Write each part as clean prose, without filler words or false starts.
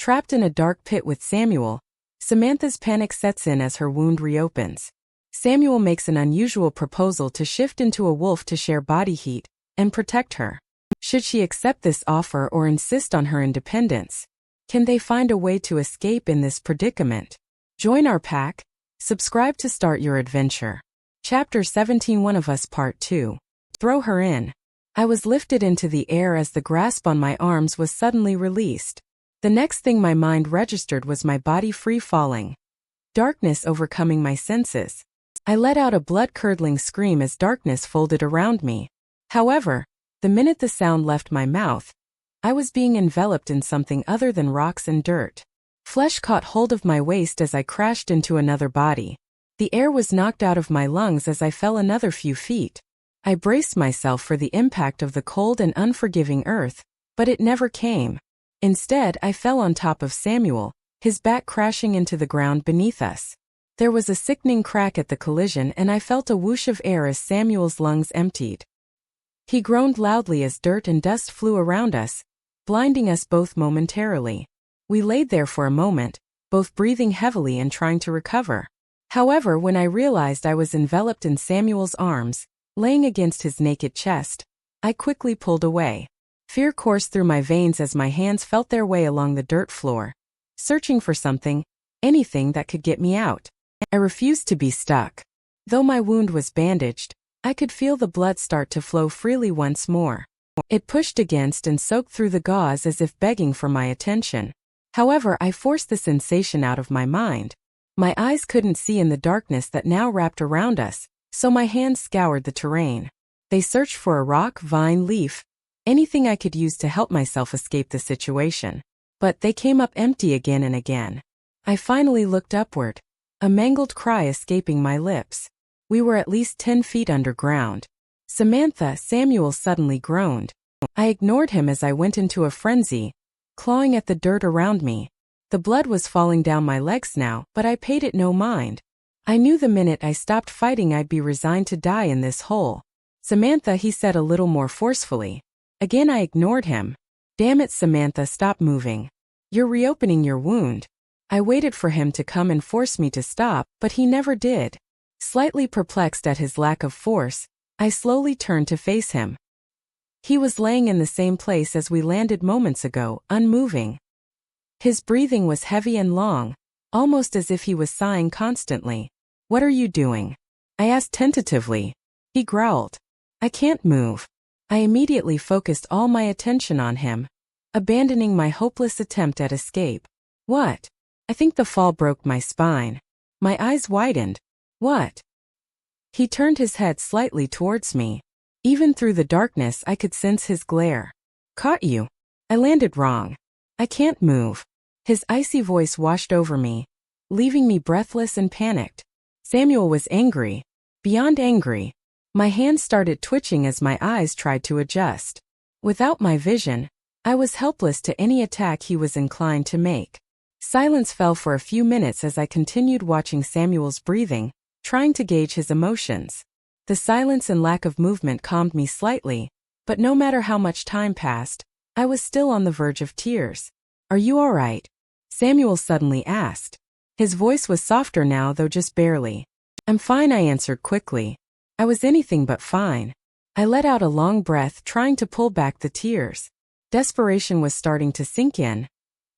Trapped in a dark pit with Samuel, Samantha's panic sets in as her wound reopens. Samuel makes an unusual proposal to shift into a wolf to share body heat and protect her. Should she accept this offer or insist on her independence? Can they find a way to escape in this predicament? Join our pack. Subscribe to start your adventure. Chapter 17, One of Us Part 2. Throw her in. I was lifted into the air as the grasp on my arms was suddenly released. The next thing my mind registered was my body free falling. Darkness overcoming my senses. I let out a blood-curdling scream as darkness folded around me. However, the minute the sound left my mouth, I was being enveloped in something other than rocks and dirt. Flesh caught hold of my waist as I crashed into another body. The air was knocked out of my lungs as I fell another few feet. I braced myself for the impact of the cold and unforgiving earth, but it never came. Instead, I fell on top of Samuel, his back crashing into the ground beneath us. There was a sickening crack at the collision and I felt a whoosh of air as Samuel's lungs emptied. He groaned loudly as dirt and dust flew around us, blinding us both momentarily. We laid there for a moment, both breathing heavily and trying to recover. However, when I realized I was enveloped in Samuel's arms, laying against his naked chest, I quickly pulled away. Fear coursed through my veins as my hands felt their way along the dirt floor, searching for something, anything that could get me out. I refused to be stuck. Though my wound was bandaged, I could feel the blood start to flow freely once more. It pushed against and soaked through the gauze as if begging for my attention. However, I forced the sensation out of my mind. My eyes couldn't see in the darkness that now wrapped around us, so my hands scoured the terrain. They searched for a rock, vine, leaf, anything I could use to help myself escape the situation. But they came up empty again and again. I finally looked upward, a mangled cry escaping my lips. We were at least 10 feet underground. Samuel suddenly groaned. I ignored him as I went into a frenzy, clawing at the dirt around me. The blood was falling down my legs now, but I paid it no mind. I knew the minute I stopped fighting I'd be resigned to die in this hole. Samantha, he said a little more forcefully. Again I ignored him. Damn it, Samantha, stop moving. You're reopening your wound. I waited for him to come and force me to stop, but he never did. Slightly perplexed at his lack of force, I slowly turned to face him. He was laying in the same place as we landed moments ago, unmoving. His breathing was heavy and long, almost as if he was sighing constantly. What are you doing? I asked tentatively. He growled. I can't move. I immediately focused all my attention on him, abandoning my hopeless attempt at escape. What? I think the fall broke my spine. My eyes widened. What? He turned his head slightly towards me. Even through the darkness I could sense his glare. Caught you. I landed wrong. I can't move. His icy voice washed over me, leaving me breathless and panicked. Samuel was angry. Beyond angry. My hands started twitching as my eyes tried to adjust. Without my vision, I was helpless to any attack he was inclined to make. Silence fell for a few minutes as I continued watching Samuel's breathing, trying to gauge his emotions. The silence and lack of movement calmed me slightly, but no matter how much time passed, I was still on the verge of tears. Are you all right? Samuel suddenly asked. His voice was softer now, though just barely. I'm fine, I answered quickly. I was anything but fine. I let out a long breath, trying to pull back the tears. Desperation was starting to sink in,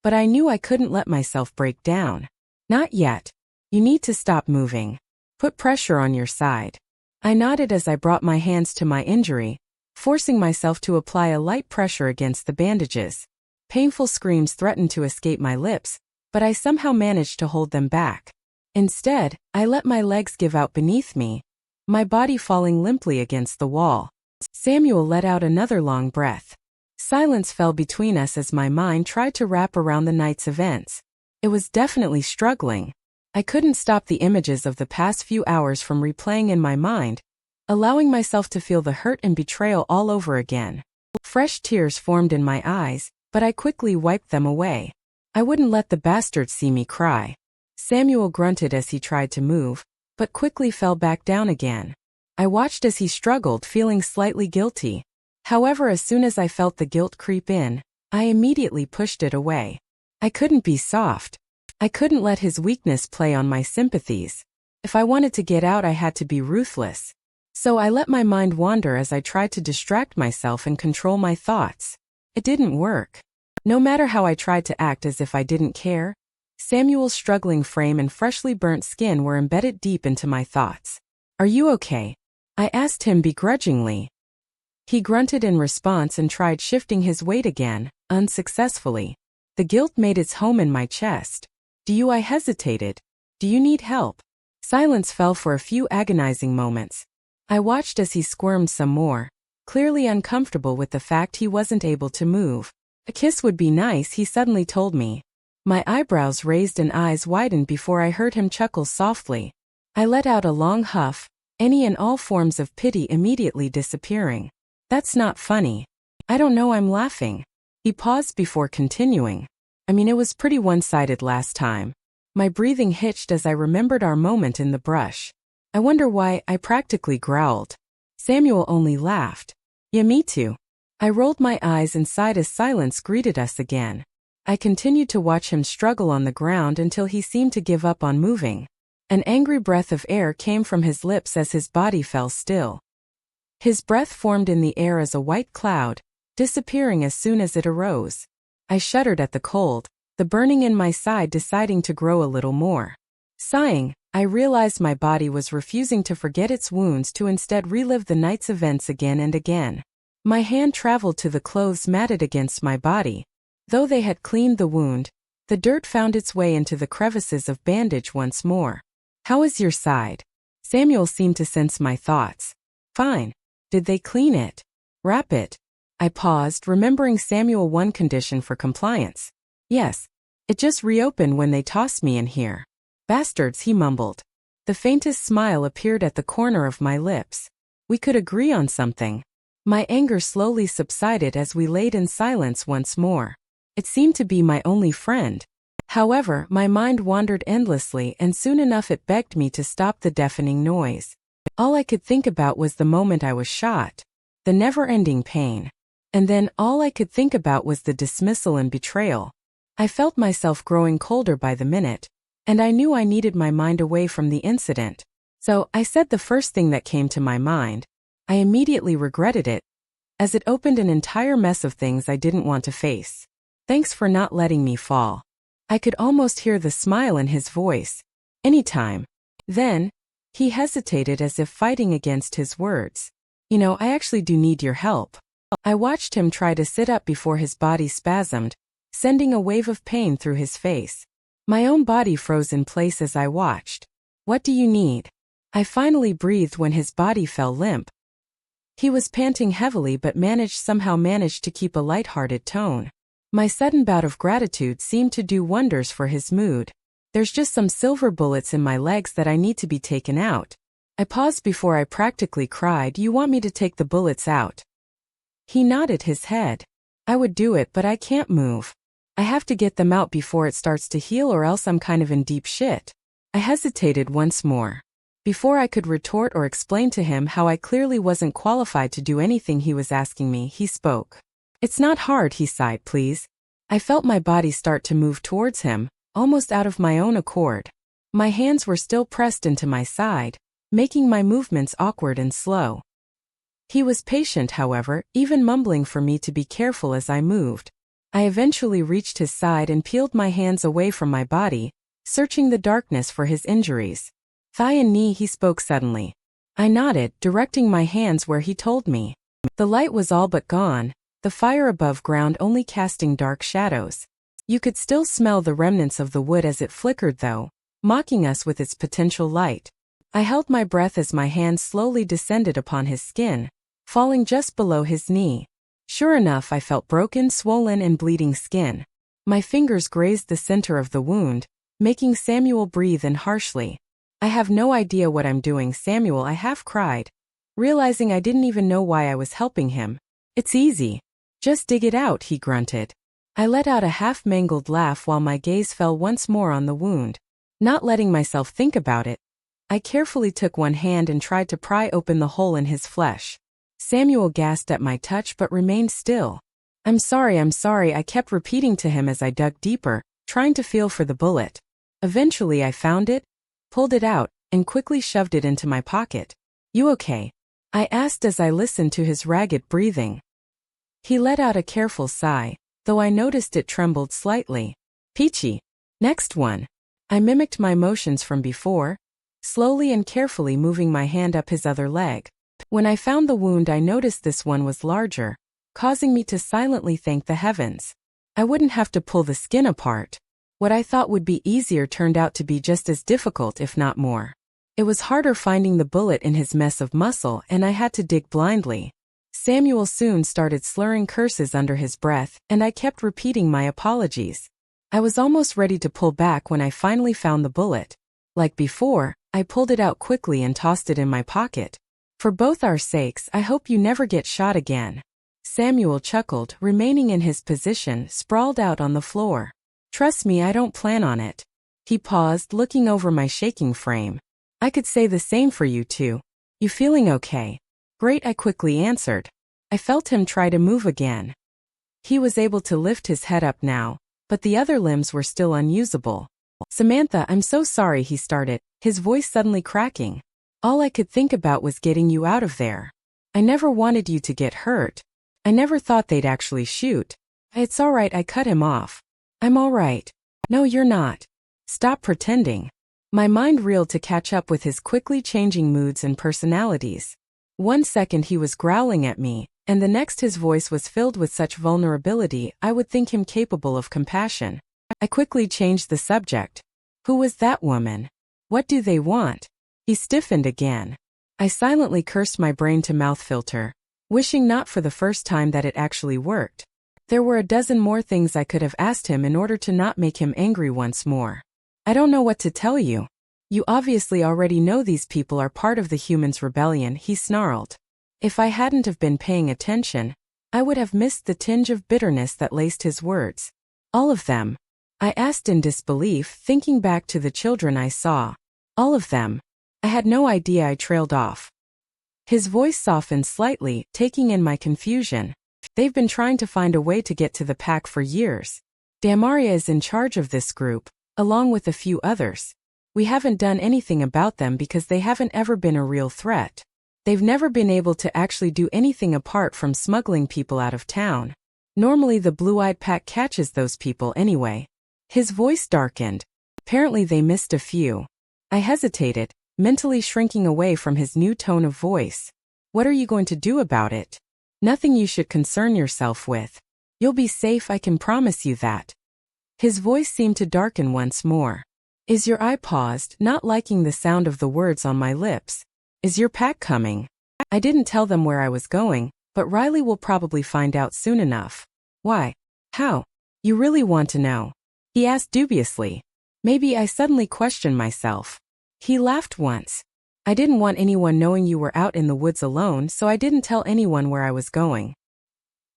but I knew I couldn't let myself break down. Not yet. You need to stop moving. Put pressure on your side. I nodded as I brought my hands to my injury, forcing myself to apply a light pressure against the bandages. Painful screams threatened to escape my lips, but I somehow managed to hold them back. Instead, I let my legs give out beneath me, my body falling limply against the wall. Samuel let out another long breath. Silence fell between us as my mind tried to wrap around the night's events. It was definitely struggling. I couldn't stop the images of the past few hours from replaying in my mind, allowing myself to feel the hurt and betrayal all over again. Fresh tears formed in my eyes, but I quickly wiped them away. I wouldn't let the bastard see me cry. Samuel grunted as he tried to move, but quickly fell back down again. I watched as he struggled, feeling slightly guilty. However, as soon as I felt the guilt creep in, I immediately pushed it away. I couldn't be soft. I couldn't let his weakness play on my sympathies. If I wanted to get out, I had to be ruthless. So I let my mind wander as I tried to distract myself and control my thoughts. It didn't work. No matter how I tried to act as if I didn't care, Samuel's struggling frame and freshly burnt skin were embedded deep into my thoughts. "Are you okay?" I asked him begrudgingly. He grunted in response and tried shifting his weight again, unsuccessfully. The guilt made its home in my chest. I hesitated. "Do you need help?" Silence fell for a few agonizing moments. I watched as he squirmed some more, clearly uncomfortable with the fact he wasn't able to move. "A kiss would be nice," he suddenly told me. My eyebrows raised and eyes widened before I heard him chuckle softly. I let out a long huff, any and all forms of pity immediately disappearing. "That's not funny." "I don't know, I'm laughing." He paused before continuing. "I mean, it was pretty one-sided last time." My breathing hitched as I remembered our moment in the brush. "I wonder why," I practically growled. Samuel only laughed. "Yeah, me too." I rolled my eyes and sighed as silence greeted us again. I continued to watch him struggle on the ground until he seemed to give up on moving. An angry breath of air came from his lips as his body fell still. His breath formed in the air as a white cloud, disappearing as soon as it arose. I shuddered at the cold, the burning in my side deciding to grow a little more. Sighing, I realized my body was refusing to forget its wounds to instead relive the night's events again and again. My hand traveled to the clothes matted against my body. Though they had cleaned the wound, the dirt found its way into the crevices of bandage once more. "How is your side?" Samuel seemed to sense my thoughts. "Fine." "Did they clean it?" "Wrap it." I paused, remembering Samuel's one condition for compliance. "Yes. It just reopened when they tossed me in here." "Bastards," he mumbled. The faintest smile appeared at the corner of my lips. We could agree on something. My anger slowly subsided as we laid in silence once more. It seemed to be my only friend. However, my mind wandered endlessly and soon enough it begged me to stop the deafening noise. All I could think about was the moment I was shot. The never-ending pain. And then all I could think about was the dismissal and betrayal. I felt myself growing colder by the minute, and I knew I needed my mind away from the incident. So I said the first thing that came to my mind. I immediately regretted it, as it opened an entire mess of things I didn't want to face. "Thanks for not letting me fall." I could almost hear the smile in his voice. "Anytime." Then, he hesitated as if fighting against his words. "I actually do need your help." I watched him try to sit up before his body spasmed, sending a wave of pain through his face. My own body froze in place as I watched. "What do you need?" I finally breathed when his body fell limp. He was panting heavily but somehow managed to keep a light-hearted tone. My sudden bout of gratitude seemed to do wonders for his mood. "There's just some silver bullets in my legs that I need to be taken out." I paused before I practically cried. "You want me to take the bullets out?" He nodded his head. "I would do it, but I can't move. I have to get them out before it starts to heal or else I'm kind of in deep shit." I hesitated once more. Before I could retort or explain to him how I clearly wasn't qualified to do anything he was asking me, he spoke. "It's not hard," he sighed, "please." I felt my body start to move towards him, almost out of my own accord. My hands were still pressed into my side, making my movements awkward and slow. He was patient, however, even mumbling for me to be careful as I moved. I eventually reached his side and peeled my hands away from my body, searching the darkness for his injuries. "Thigh and knee," he spoke suddenly. I nodded, directing my hands where he told me. The light was all but gone, the fire above ground only casting dark shadows. You could still smell the remnants of the wood as it flickered though, mocking us with its potential light. I held my breath as my hands slowly descended upon his skin, falling just below his knee. Sure enough, I felt broken, swollen, and bleeding skin. My fingers grazed the center of the wound, making Samuel breathe in harshly. "I have no idea what I'm doing, Samuel," I half cried, realizing I didn't even know why I was helping him. "It's easy. Just dig it out," he grunted. I let out a half-mangled laugh while my gaze fell once more on the wound. Not letting myself think about it, I carefully took one hand and tried to pry open the hole in his flesh. Samuel gasped at my touch but remained still. I'm sorry," I kept repeating to him as I dug deeper, trying to feel for the bullet. Eventually I found it, pulled it out, and quickly shoved it into my pocket. "You okay?" I asked as I listened to his ragged breathing. He let out a careful sigh, though I noticed it trembled slightly. "Peachy. Next one." I mimicked my motions from before, slowly and carefully moving my hand up his other leg. When I found the wound, I noticed this one was larger, causing me to silently thank the heavens. I wouldn't have to pull the skin apart. What I thought would be easier turned out to be just as difficult, if not more. It was harder finding the bullet in his mess of muscle, and I had to dig blindly. Samuel soon started slurring curses under his breath, and I kept repeating my apologies. I was almost ready to pull back when I finally found the bullet. Like before, I pulled it out quickly and tossed it in my pocket. "For both our sakes, I hope you never get shot again." Samuel chuckled, remaining in his position, sprawled out on the floor. "Trust me, I don't plan on it." He paused, looking over my shaking frame. "I could say the same for you too. You feeling okay?" "Great," I quickly answered. I felt him try to move again. He was able to lift his head up now, but the other limbs were still unusable. "Samantha, I'm so sorry," he started, his voice suddenly cracking. "All I could think about was getting you out of there. I never wanted you to get hurt. I never thought they'd actually shoot." "It's all right," I cut him off. "I'm all right." "No, you're not. Stop pretending." My mind reeled to catch up with his quickly changing moods and personalities. One second he was growling at me, and the next his voice was filled with such vulnerability I would think him capable of compassion. I quickly changed the subject. "Who was that woman? What do they want?" He stiffened again. I silently cursed my brain to mouth filter, wishing not for the first time that it actually worked. There were a dozen more things I could have asked him in order to not make him angry once more. "I don't know what to tell you. You obviously already know these people are part of the humans' rebellion," he snarled. If I hadn't have been paying attention, I would have missed the tinge of bitterness that laced his words. "All of them?" I asked in disbelief, thinking back to the children I saw. "All of them?" I had no idea. I trailed off. His voice softened slightly, taking in my confusion. "They've been trying to find a way to get to the pack for years. Damaria is in charge of this group, along with a few others. We haven't done anything about them because they haven't ever been a real threat. They've never been able to actually do anything apart from smuggling people out of town. Normally the blue-eyed pack catches those people anyway." His voice darkened. Apparently they missed a few. I hesitated, mentally shrinking away from his new tone of voice. "What are you going to do about it?" "Nothing you should concern yourself with. You'll be safe, I can promise you that." His voice seemed to darken once more. "Is your eye paused, not liking the sound of the words on my lips? Is your pack coming?" I didn't tell them where I was going, but Riley will probably find out soon enough. "Why? How? You really want to know?" he asked dubiously. Maybe I suddenly questioned myself. He laughed once. "I didn't want anyone knowing you were out in the woods alone, so I didn't tell anyone where I was going."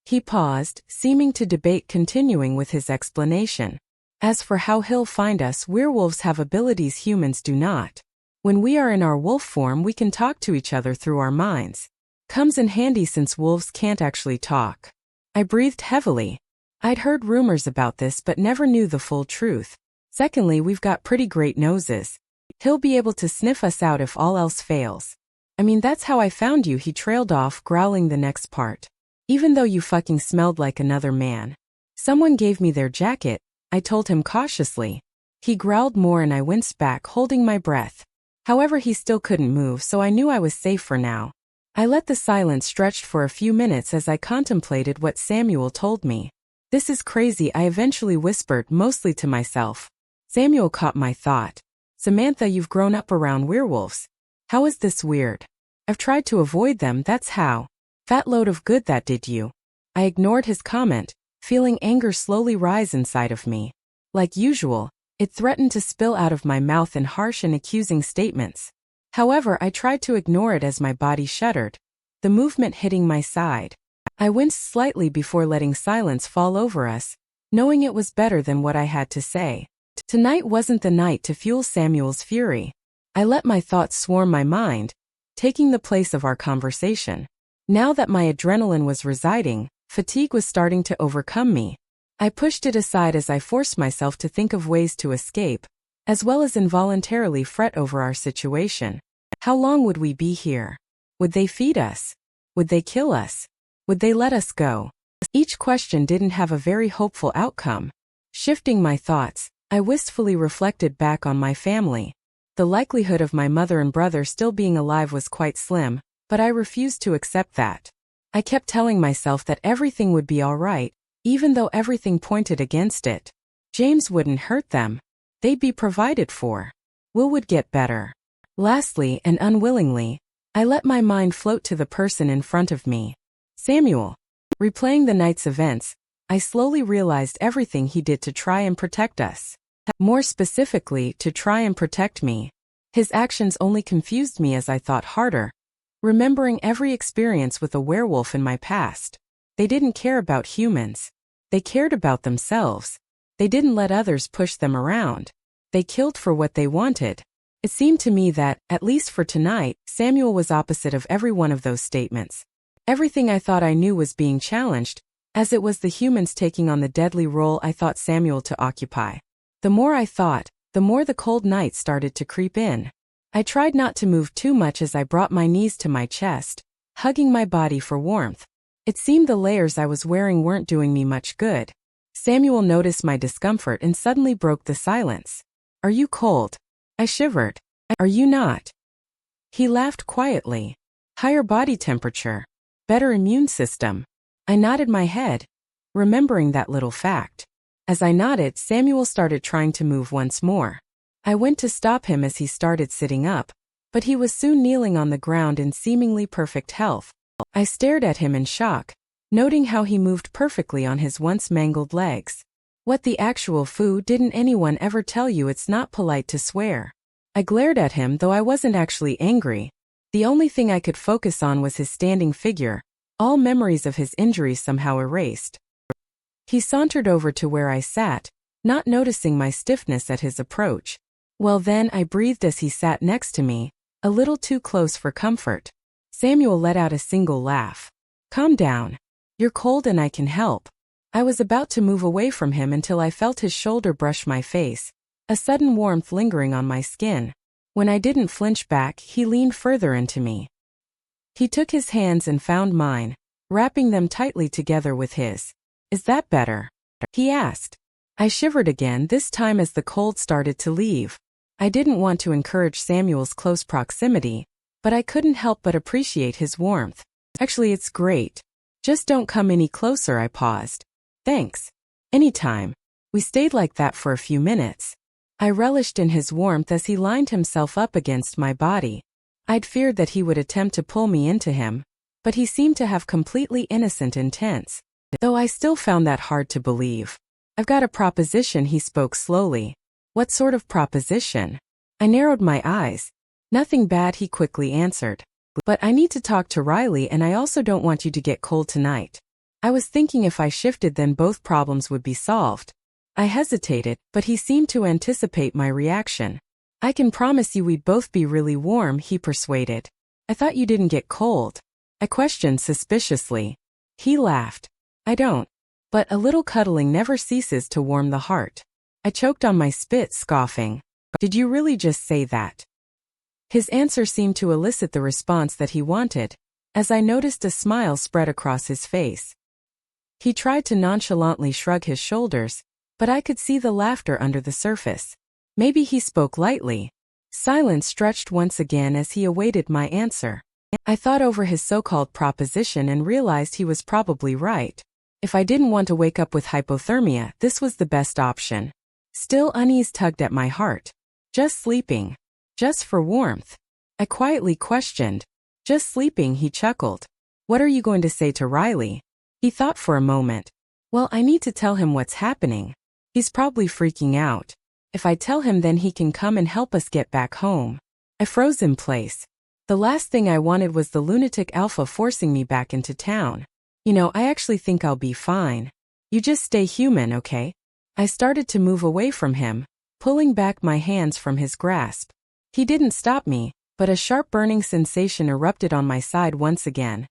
He paused, seeming to debate continuing with his explanation. "As for how he'll find us, werewolves have abilities humans do not. When we are in our wolf form, we can talk to each other through our minds. Comes in handy since wolves can't actually talk." I breathed heavily. I'd heard rumors about this but never knew the full truth. Secondly, we've got pretty great noses. He'll be able to sniff us out if all else fails. I mean, that's how I found you." He trailed off, growling the next part. "Even though you fucking smelled like another man. Someone gave me their jacket," I told him cautiously. He growled more and I winced back, holding my breath. However, he still couldn't move, so I knew I was safe for now. I let the silence stretch for a few minutes as I contemplated what Samuel told me. "This is crazy," I eventually whispered, mostly to myself. Samuel caught my thought. "Samantha, you've grown up around werewolves. How is this weird?" "I've tried to avoid them, that's how." "Fat load of good that did you." I ignored his comment, feeling anger slowly rise inside of me. Like usual, it threatened to spill out of my mouth in harsh and accusing statements. However, I tried to ignore it as my body shuddered, the movement hitting my side. I winced slightly before letting silence fall over us, knowing it was better than what I had to say. Tonight wasn't the night to fuel Samuel's fury. I let my thoughts swarm my mind, taking the place of our conversation. Now that my adrenaline was residing, fatigue was starting to overcome me. I pushed it aside as I forced myself to think of ways to escape, as well as involuntarily fret over our situation. How long would we be here? Would they feed us? Would they kill us? Would they let us go? Each question didn't have a very hopeful outcome. Shifting my thoughts, I wistfully reflected back on my family. The likelihood of my mother and brother still being alive was quite slim, but I refused to accept that. I kept telling myself that everything would be all right, even though everything pointed against it. James wouldn't hurt them. They'd be provided for. Will would get better. Lastly, and unwillingly, I let my mind float to the person in front of me. Samuel. Replaying the night's events, I slowly realized everything he did to try and protect us. More specifically, to try and protect me. His actions only confused me as I thought harder, remembering every experience with a werewolf in my past. They didn't care about humans. They cared about themselves. They didn't let others push them around. They killed for what they wanted. It seemed to me that, at least for tonight, Samuel was opposite of every one of those statements. Everything I thought I knew was being challenged, as it was the humans taking on the deadly role I thought Samuel to occupy. The more I thought, the more the cold night started to creep in. I tried not to move too much as I brought my knees to my chest, hugging my body for warmth. It seemed the layers I was wearing weren't doing me much good. Samuel noticed my discomfort and suddenly broke the silence. Are you cold? I shivered. Are you not? He laughed quietly. Higher body temperature. Better immune system. I nodded my head, remembering that little fact. As I nodded, Samuel started trying to move once more. I went to stop him as he started sitting up, but he was soon kneeling on the ground in seemingly perfect health. I stared at him in shock, noting how he moved perfectly on his once mangled legs. What the actual foo didn't anyone ever tell you it's not polite to swear? I glared at him though I wasn't actually angry. The only thing I could focus on was his standing figure, all memories of his injuries somehow erased. He sauntered over to where I sat, not noticing my stiffness at his approach. Well then, I breathed as he sat next to me, a little too close for comfort. Samuel let out a single laugh. Calm down. You're cold and I can help. I was about to move away from him until I felt his shoulder brush my face, a sudden warmth lingering on my skin. When I didn't flinch back, he leaned further into me. He took his hands and found mine, wrapping them tightly together with his. Is that better? He asked. I shivered again, this time as the cold started to leave. I didn't want to encourage Samuel's close proximity, but I couldn't help but appreciate his warmth. Actually, it's great. Just don't come any closer, I paused. Thanks. Anytime. We stayed like that for a few minutes. I relished in his warmth as he lined himself up against my body. I'd feared that he would attempt to pull me into him, but he seemed to have completely innocent intents, though I still found that hard to believe. I've got a proposition, he spoke slowly. What sort of proposition? I narrowed my eyes. Nothing bad, he quickly answered. But I need to talk to Riley and I also don't want you to get cold tonight. I was thinking if I shifted then both problems would be solved. I hesitated, but he seemed to anticipate my reaction. I can promise you we'd both be really warm, he persuaded. I thought you didn't get cold. I questioned suspiciously. He laughed. I don't. But a little cuddling never ceases to warm the heart. I choked on my spit, scoffing. Did you really just say that? His answer seemed to elicit the response that he wanted, as I noticed a smile spread across his face. He tried to nonchalantly shrug his shoulders, but I could see the laughter under the surface. Maybe he spoke lightly. Silence stretched once again as he awaited my answer. I thought over his so-called proposition and realized he was probably right. If I didn't want to wake up with hypothermia, this was the best option. Still, unease tugged at my heart. Just sleeping. Just for warmth. I quietly questioned. Just sleeping, he chuckled. What are you going to say to Riley? He thought for a moment. Well, I need to tell him what's happening. He's probably freaking out. If I tell him then he can come and help us get back home. I froze in place. The last thing I wanted was the lunatic alpha forcing me back into town. You know, I actually think I'll be fine. You just stay human, okay? I started to move away from him, pulling back my hands from his grasp. He didn't stop me, but a sharp burning sensation erupted on my side once again,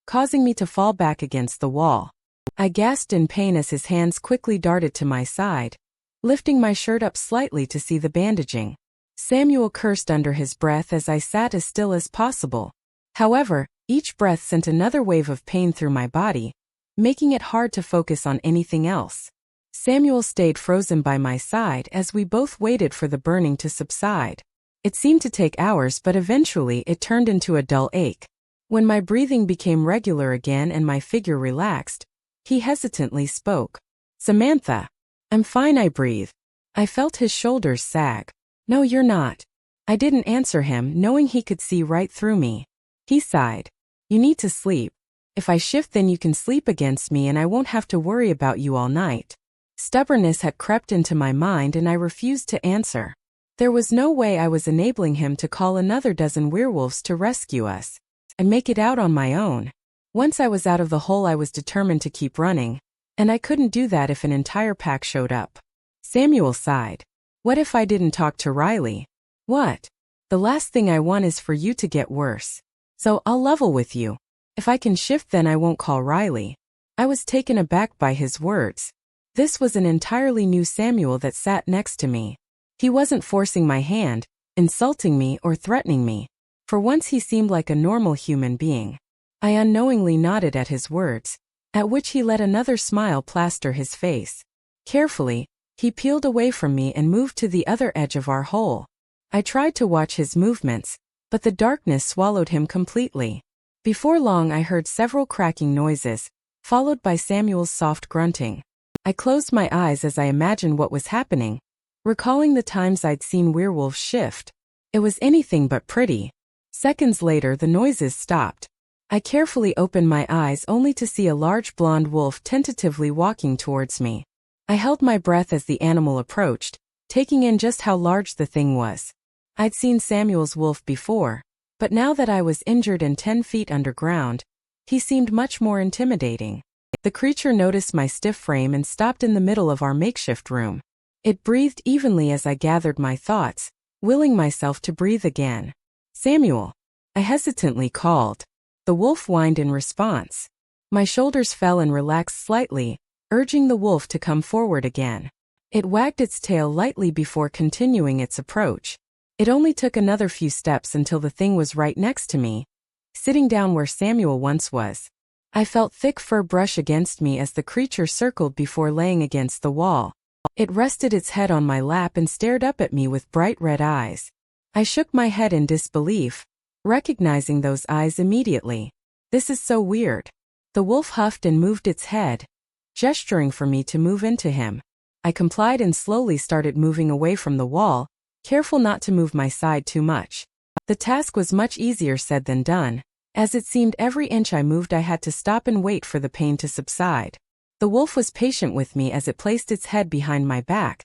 causing me to fall back against the wall. I gasped in pain as his hands quickly darted to my side, lifting my shirt up slightly to see the bandaging. Samuel cursed under his breath as I sat as still as possible. However, each breath sent another wave of pain through my body, making it hard to focus on anything else. Samuel stayed frozen by my side as we both waited for the burning to subside. It seemed to take hours, but eventually it turned into a dull ache. When my breathing became regular again and my figure relaxed, he hesitantly spoke. "Samantha." "I'm fine," I breathed. I felt his shoulders sag. "No, you're not." I didn't answer him, knowing he could see right through me. He sighed. "You need to sleep. If I shift, then you can sleep against me and I won't have to worry about you all night." Stubbornness had crept into my mind and I refused to answer. There was no way I was enabling him to call another dozen werewolves to rescue us. I'd make it out on my own. Once I was out of the hole, I was determined to keep running, and I couldn't do that if an entire pack showed up. Samuel sighed. "What if I didn't talk to Riley?" "What? The last thing I want is for you to get worse. So I'll level with you. If I can shift, then I won't call Riley." I was taken aback by his words. This was an entirely new Samuel that sat next to me. He wasn't forcing my hand, insulting me, or threatening me. For once he seemed like a normal human being. I unknowingly nodded at his words, at which he let another smile plaster his face. Carefully, he peeled away from me and moved to the other edge of our hole. I tried to watch his movements, but the darkness swallowed him completely. Before long I heard several cracking noises, followed by Samuel's soft grunting. I closed my eyes as I imagined what was happening, recalling the times I'd seen werewolves shift. It was anything but pretty. Seconds later the noises stopped. I carefully opened my eyes only to see a large blonde wolf tentatively walking towards me. I held my breath as the animal approached, taking in just how large the thing was. I'd seen Samuel's wolf before, but now that I was injured and 10 feet underground, he seemed much more intimidating. The creature noticed my stiff frame and stopped in the middle of our makeshift room. It breathed evenly as I gathered my thoughts, willing myself to breathe again. "Samuel," I hesitantly called. The wolf whined in response. My shoulders fell and relaxed slightly, urging the wolf to come forward again. It wagged its tail lightly before continuing its approach. It only took another few steps until the thing was right next to me, sitting down where Samuel once was. I felt thick fur brush against me as the creature circled before laying against the wall. It rested its head on my lap and stared up at me with bright red eyes. I shook my head in disbelief, recognizing those eyes immediately. "This is so weird." The wolf huffed and moved its head, gesturing for me to move into him. I complied and slowly started moving away from the wall, careful not to move my side too much. The task was much easier said than done, as it seemed every inch I moved I had to stop and wait for the pain to subside. The wolf was patient with me as it placed its head behind my back,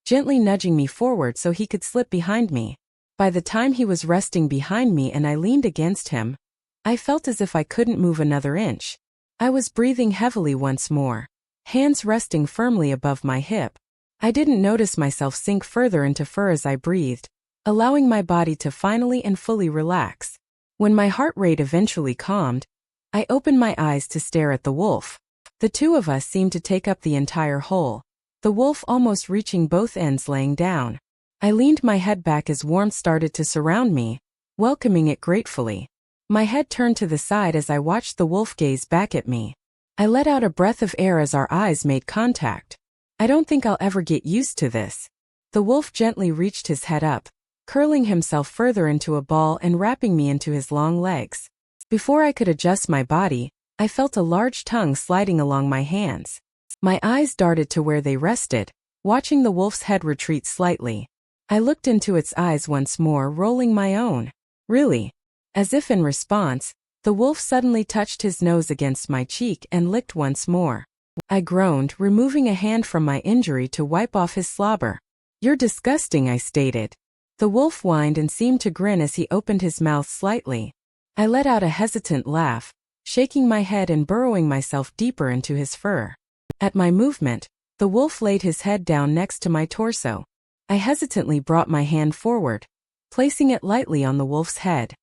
gently nudging me forward so he could slip behind me. By the time he was resting behind me and I leaned against him, I felt as if I couldn't move another inch. I was breathing heavily once more, hands resting firmly above my hip. I didn't notice myself sink further into fur as I breathed, allowing my body to finally and fully relax. When my heart rate eventually calmed, I opened my eyes to stare at the wolf. The two of us seemed to take up the entire hole, the wolf almost reaching both ends laying down. I leaned my head back as warmth started to surround me, welcoming it gratefully. My head turned to the side as I watched the wolf gaze back at me. I let out a breath of air as our eyes made contact. "I don't think I'll ever get used to this." The wolf gently reached his head up, curling himself further into a ball and wrapping me into his long legs. Before I could adjust my body, I felt a large tongue sliding along my hands. My eyes darted to where they rested, watching the wolf's head retreat slightly. I looked into its eyes once more, rolling my own. "Really?" As if in response, the wolf suddenly touched his nose against my cheek and licked once more. I groaned, removing a hand from my injury to wipe off his slobber. "You're disgusting," I stated. The wolf whined and seemed to grin as he opened his mouth slightly. I let out a hesitant laugh, shaking my head and burrowing myself deeper into his fur. At my movement, the wolf laid his head down next to my torso. I hesitantly brought my hand forward, placing it lightly on the wolf's head.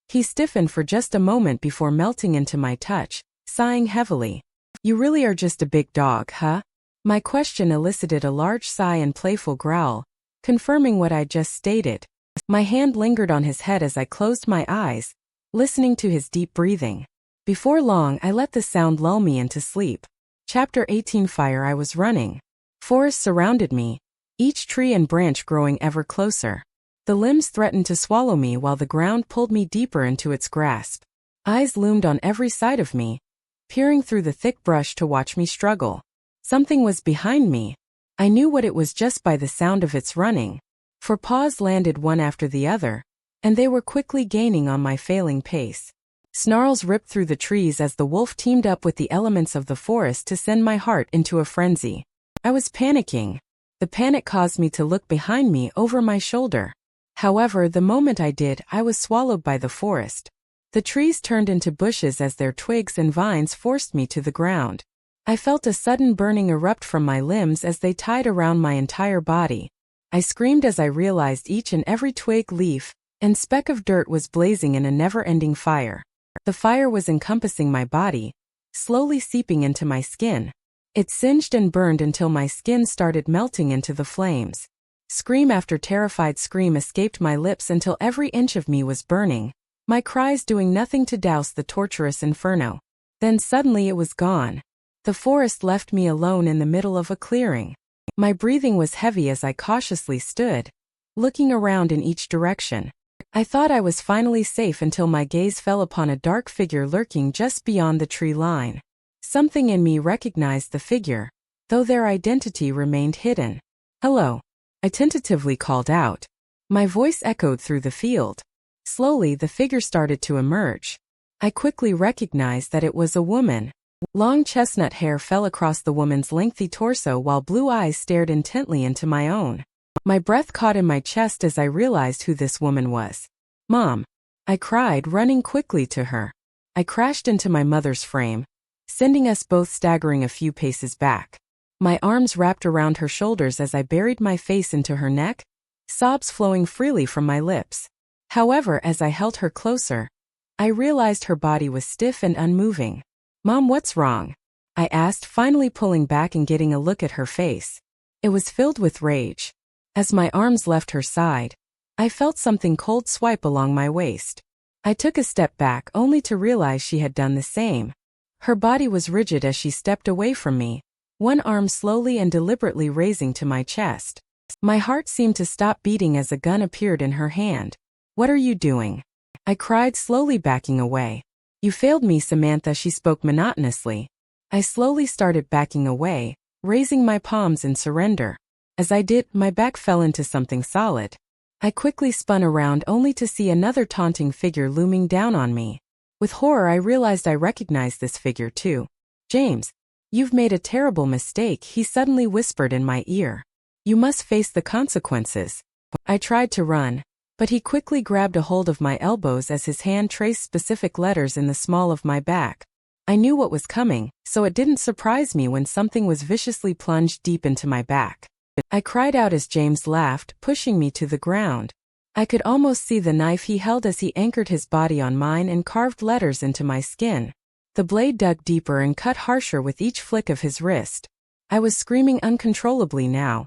He stiffened for just a moment before melting into my touch, sighing heavily. You really are just a big dog, huh? My question elicited a large sigh and playful growl, confirming what I'd just stated. My hand lingered on his head as I closed my eyes, listening to his deep breathing. Before long, I let the sound lull me into sleep. Chapter 18. Fire. I was running. Forests surrounded me, each tree and branch growing ever closer. The limbs threatened to swallow me while the ground pulled me deeper into its grasp. Eyes loomed on every side of me, peering through the thick brush to watch me struggle. Something was behind me. I knew what it was just by the sound of its running, for paws landed one after the other, and they were quickly gaining on my failing pace. Snarls ripped through the trees as the wolf teamed up with the elements of the forest to send my heart into a frenzy. I was panicking. The panic caused me to look behind me over my shoulder. However, the moment I did, I was swallowed by the forest. The trees turned into bushes as their twigs and vines forced me to the ground. I felt a sudden burning erupt from my limbs as they tied around my entire body. I screamed as I realized each and every twig, leaf, and speck of dirt was blazing in a never-ending fire. The fire was encompassing my body, slowly seeping into my skin. It singed and burned until my skin started melting into the flames. Scream after terrified scream escaped my lips until every inch of me was burning, my cries doing nothing to douse the torturous inferno. Then suddenly it was gone. The forest left me alone in the middle of a clearing. My breathing was heavy as I cautiously stood, looking around in each direction. I thought I was finally safe until my gaze fell upon a dark figure lurking just beyond the tree line. Something in me recognized the figure, though their identity remained hidden. "Hello," I tentatively called out. My voice echoed through the field. Slowly, the figure started to emerge. I quickly recognized that it was a woman. Long chestnut hair fell across the woman's lengthy torso while blue eyes stared intently into my own. My breath caught in my chest as I realized who this woman was. "Mom," I cried, running quickly to her. I crashed into my mother's frame, sending us both staggering a few paces back. My arms wrapped around her shoulders as I buried my face into her neck, sobs flowing freely from my lips. However, as I held her closer, I realized her body was stiff and unmoving. "Mom, what's wrong?" I asked, finally pulling back and getting a look at her face. It was filled with rage. As my arms left her side, I felt something cold swipe along my waist. I took a step back only to realize she had done the same. Her body was rigid as she stepped away from me, one arm slowly and deliberately raising to my chest. My heart seemed to stop beating as a gun appeared in her hand. "What are you doing?" I cried, slowly backing away. "You failed me, Samantha," she spoke monotonously. I slowly started backing away, raising my palms in surrender. As I did, my back fell into something solid. I quickly spun around only to see another taunting figure looming down on me. With horror, I realized I recognized this figure too. "James, you've made a terrible mistake," he suddenly whispered in my ear. "You must face the consequences." I tried to run, but he quickly grabbed a hold of my elbows as his hand traced specific letters in the small of my back. I knew what was coming, so it didn't surprise me when something was viciously plunged deep into my back. I cried out as James laughed, pushing me to the ground. I could almost see the knife he held as he anchored his body on mine and carved letters into my skin. The blade dug deeper and cut harsher with each flick of his wrist. I was screaming uncontrollably now,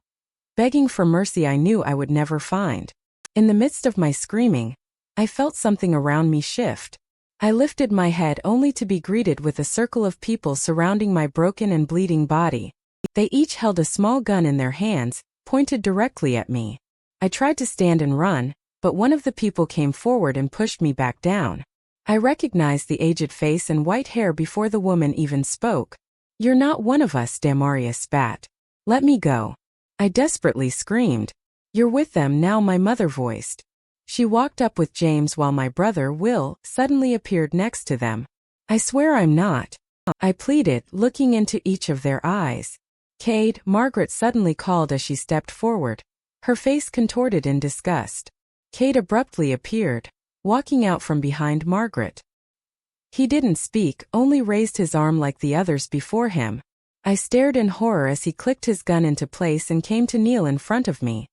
begging for mercy I knew I would never find. In the midst of my screaming, I felt something around me shift. I lifted my head only to be greeted with a circle of people surrounding my broken and bleeding body. They each held a small gun in their hands, pointed directly at me. I tried to stand and run, but one of the people came forward and pushed me back down. I recognized the aged face and white hair before the woman even spoke. "You're not one of us," Damaria spat. "Let me go." I desperately screamed. "You're with them now," my mother voiced. She walked up with James while my brother, Will, suddenly appeared next to them. "I swear I'm not," I pleaded, looking into each of their eyes. "Cade," Margaret suddenly called as she stepped forward, her face contorted in disgust. Cade abruptly appeared, walking out from behind Margaret. He didn't speak, only raised his arm like the others before him. I stared in horror as he clicked his gun into place and came to kneel in front of me.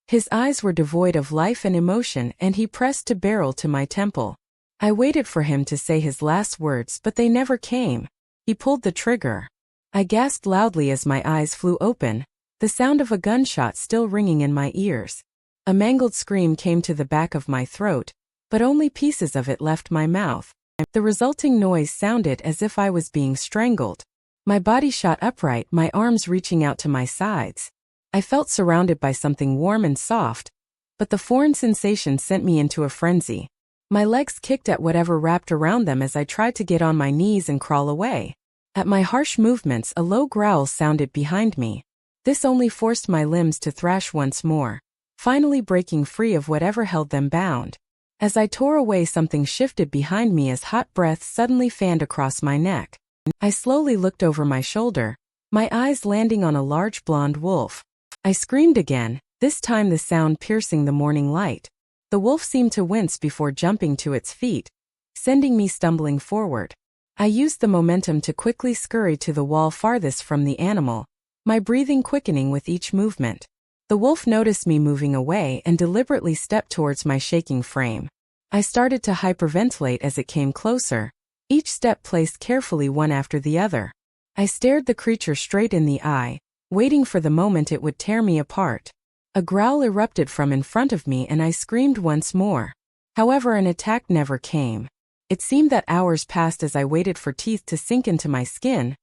His eyes were devoid of life and emotion, and he pressed to barrel to my temple. I waited for him to say his last words, but they never came. He pulled the trigger. I gasped loudly as my eyes flew open, the sound of a gunshot still ringing in my ears. A mangled scream came to the back of my throat, but only pieces of it left my mouth. The resulting noise sounded as if I was being strangled. My body shot upright, my arms reaching out to my sides. I felt surrounded by something warm and soft, but the foreign sensation sent me into a frenzy. My legs kicked at whatever wrapped around them as I tried to get on my knees and crawl away. At my harsh movements, a low growl sounded behind me. This only forced my limbs to thrash once more, finally breaking free of whatever held them bound. As I tore away, something shifted behind me as hot breath suddenly fanned across my neck. I slowly looked over my shoulder, my eyes landing on a large blonde wolf. I screamed again, this time the sound piercing the morning light. The wolf seemed to wince before jumping to its feet, sending me stumbling forward. I used the momentum to quickly scurry to the wall farthest from the animal, my breathing quickening with each movement. The wolf noticed me moving away and deliberately stepped towards my shaking frame. I started to hyperventilate as it came closer, each step placed carefully one after the other. I stared the creature straight in the eye, waiting for the moment it would tear me apart. A growl erupted from in front of me and I screamed once more. However, an attack never came. It seemed that hours passed as I waited for teeth to sink into my skin,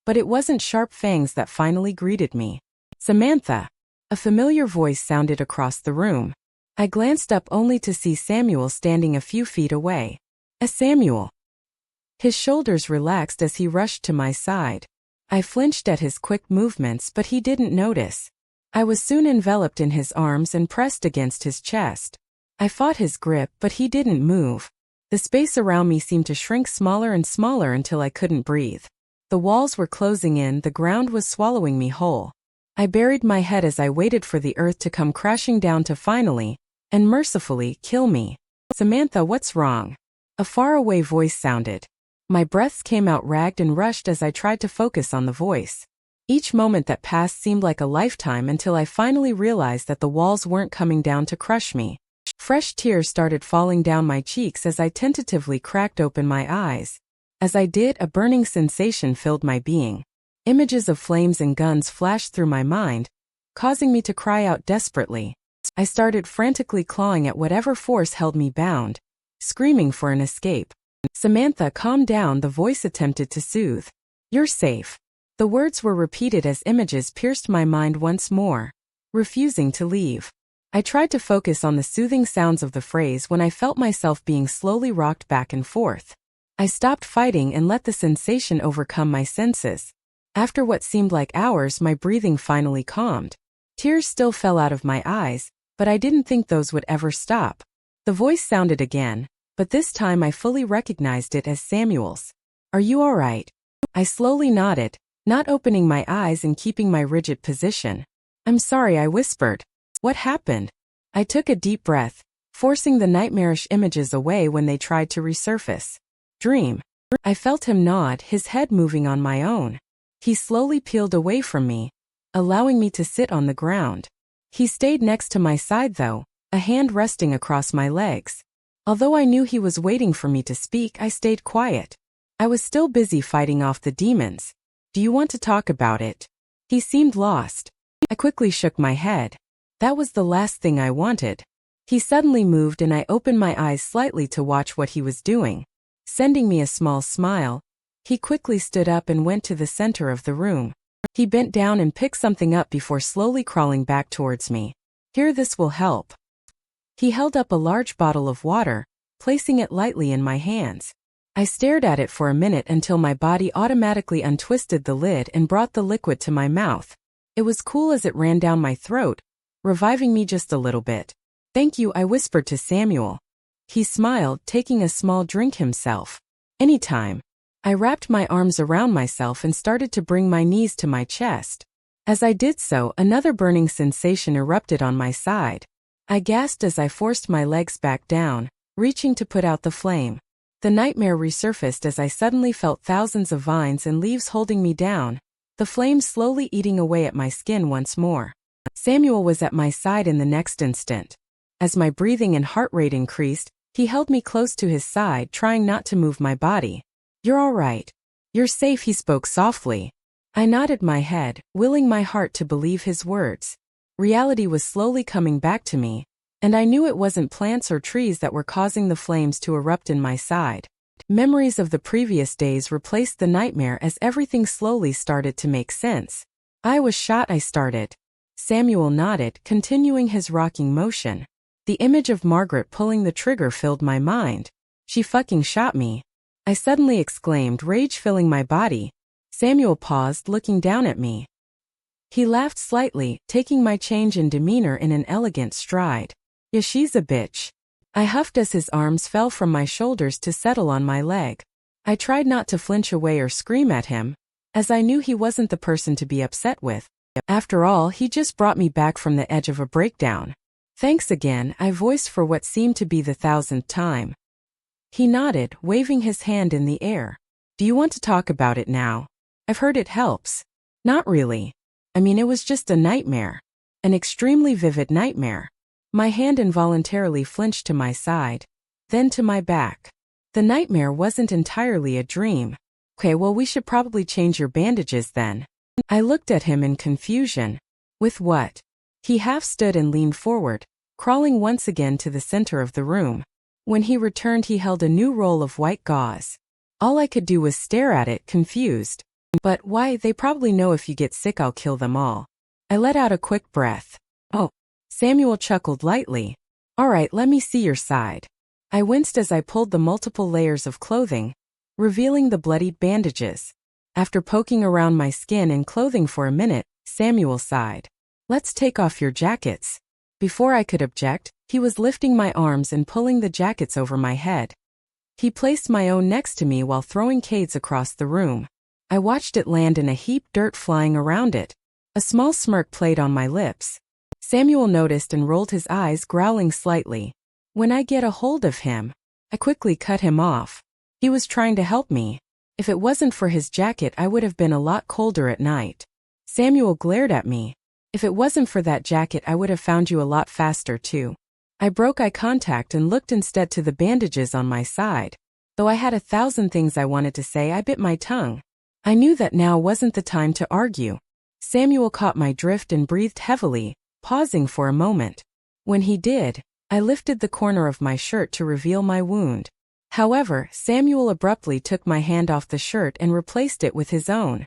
but it wasn't sharp fangs that finally greeted me. Samantha! A familiar voice sounded across the room. I glanced up only to see Samuel standing a few feet away. Samuel! His shoulders relaxed as he rushed to my side. I flinched at his quick movements, but he didn't notice. I was soon enveloped in his arms and pressed against his chest. I fought his grip, but he didn't move. The space around me seemed to shrink smaller and smaller until I couldn't breathe. The walls were closing in, the ground was swallowing me whole. I buried my head as I waited for the earth to come crashing down to finally, and mercifully, kill me. Samantha, what's wrong? A faraway voice sounded. My breaths came out ragged and rushed as I tried to focus on the voice. Each moment that passed seemed like a lifetime until I finally realized that the walls weren't coming down to crush me. Fresh tears started falling down my cheeks as I tentatively cracked open my eyes. As I did, a burning sensation filled my being. Images of flames and guns flashed through my mind, causing me to cry out desperately. I started frantically clawing at whatever force held me bound, screaming for an escape. Samantha, calm down, the voice attempted to soothe. You're safe. The words were repeated as images pierced my mind once more, refusing to leave. I tried to focus on the soothing sounds of the phrase when I felt myself being slowly rocked back and forth. I stopped fighting and let the sensation overcome my senses. After what seemed like hours, my breathing finally calmed. Tears still fell out of my eyes, but I didn't think those would ever stop. The voice sounded again, but this time I fully recognized it as Samuel's. Are you all right? I slowly nodded, not opening my eyes and keeping my rigid position. I'm sorry, I whispered. What happened? I took a deep breath, forcing the nightmarish images away when they tried to resurface. Dream. I felt him nod, his head moving on my own. He slowly peeled away from me, allowing me to sit on the ground. He stayed next to my side though, a hand resting across my legs. Although I knew he was waiting for me to speak, I stayed quiet. I was still busy fighting off the demons. Do you want to talk about it? He seemed lost. I quickly shook my head. That was the last thing I wanted. He suddenly moved and I opened my eyes slightly to watch what he was doing. Sending me a small smile, he quickly stood up and went to the center of the room. He bent down and picked something up before slowly crawling back towards me. Here, this will help. He held up a large bottle of water, placing it lightly in my hands. I stared at it for a minute until my body automatically untwisted the lid and brought the liquid to my mouth. It was cool as it ran down my throat, reviving me just a little bit. Thank you, I whispered to Samuel. He smiled, taking a small drink himself. Anytime. I wrapped my arms around myself and started to bring my knees to my chest. As I did so, another burning sensation erupted on my side. I gasped as I forced my legs back down, reaching to put out the flame. The nightmare resurfaced as I suddenly felt thousands of vines and leaves holding me down, the flames slowly eating away at my skin once more. Samuel was at my side in the next instant. As my breathing and heart rate increased, he held me close to his side, trying not to move my body. You're all right. You're safe, he spoke softly. I nodded my head, willing my heart to believe his words. Reality was slowly coming back to me, and I knew it wasn't plants or trees that were causing the flames to erupt in my side. Memories of the previous days replaced the nightmare as everything slowly started to make sense. I was shot, I started. Samuel nodded, continuing his rocking motion. The image of Margaret pulling the trigger filled my mind. She fucking shot me. I suddenly exclaimed, rage filling my body. Samuel paused, looking down at me. He laughed slightly, taking my change in demeanor in an elegant stride. Yeah, she's a bitch. I huffed as his arms fell from my shoulders to settle on my leg. I tried not to flinch away or scream at him, as I knew he wasn't the person to be upset with. After all, he just brought me back from the edge of a breakdown. Thanks again, I voiced for what seemed to be the 1000th time. He nodded, waving his hand in the air. Do you want to talk about it now? I've heard it helps. Not really. I mean, it was just a nightmare. An extremely vivid nightmare. My hand involuntarily flinched to my side, then to my back. The nightmare wasn't entirely a dream. Okay, well, we should probably change your bandages then. I looked at him in confusion. With what? He half stood and leaned forward, crawling once again to the center of the room. When he returned, he held a new roll of white gauze. All I could do was stare at it, confused. But why? They probably know if you get sick I'll kill them all. I let out a quick breath. Oh. Samuel chuckled lightly. All right, let me see your side. I winced as I pulled the multiple layers of clothing, revealing the bloodied bandages. After poking around my skin and clothing for a minute, Samuel sighed. Let's take off your jackets. Before I could object, he was lifting my arms and pulling the jackets over my head. He placed my own next to me while throwing Cade's across the room. I watched it land in a heap, dirt flying around it. A small smirk played on my lips. Samuel noticed and rolled his eyes, growling slightly. When I get a hold of him, I quickly cut him off. He was trying to help me. If it wasn't for his jacket, I would have been a lot colder at night. Samuel glared at me. If it wasn't for that jacket, I would have found you a lot faster too. I broke eye contact and looked instead to the bandages on my side. Though I had 1,000 things I wanted to say, I bit my tongue. I knew that now wasn't the time to argue. Samuel caught my drift and breathed heavily, pausing for a moment. When he did, I lifted the corner of my shirt to reveal my wound. However, Samuel abruptly took my hand off the shirt and replaced it with his own.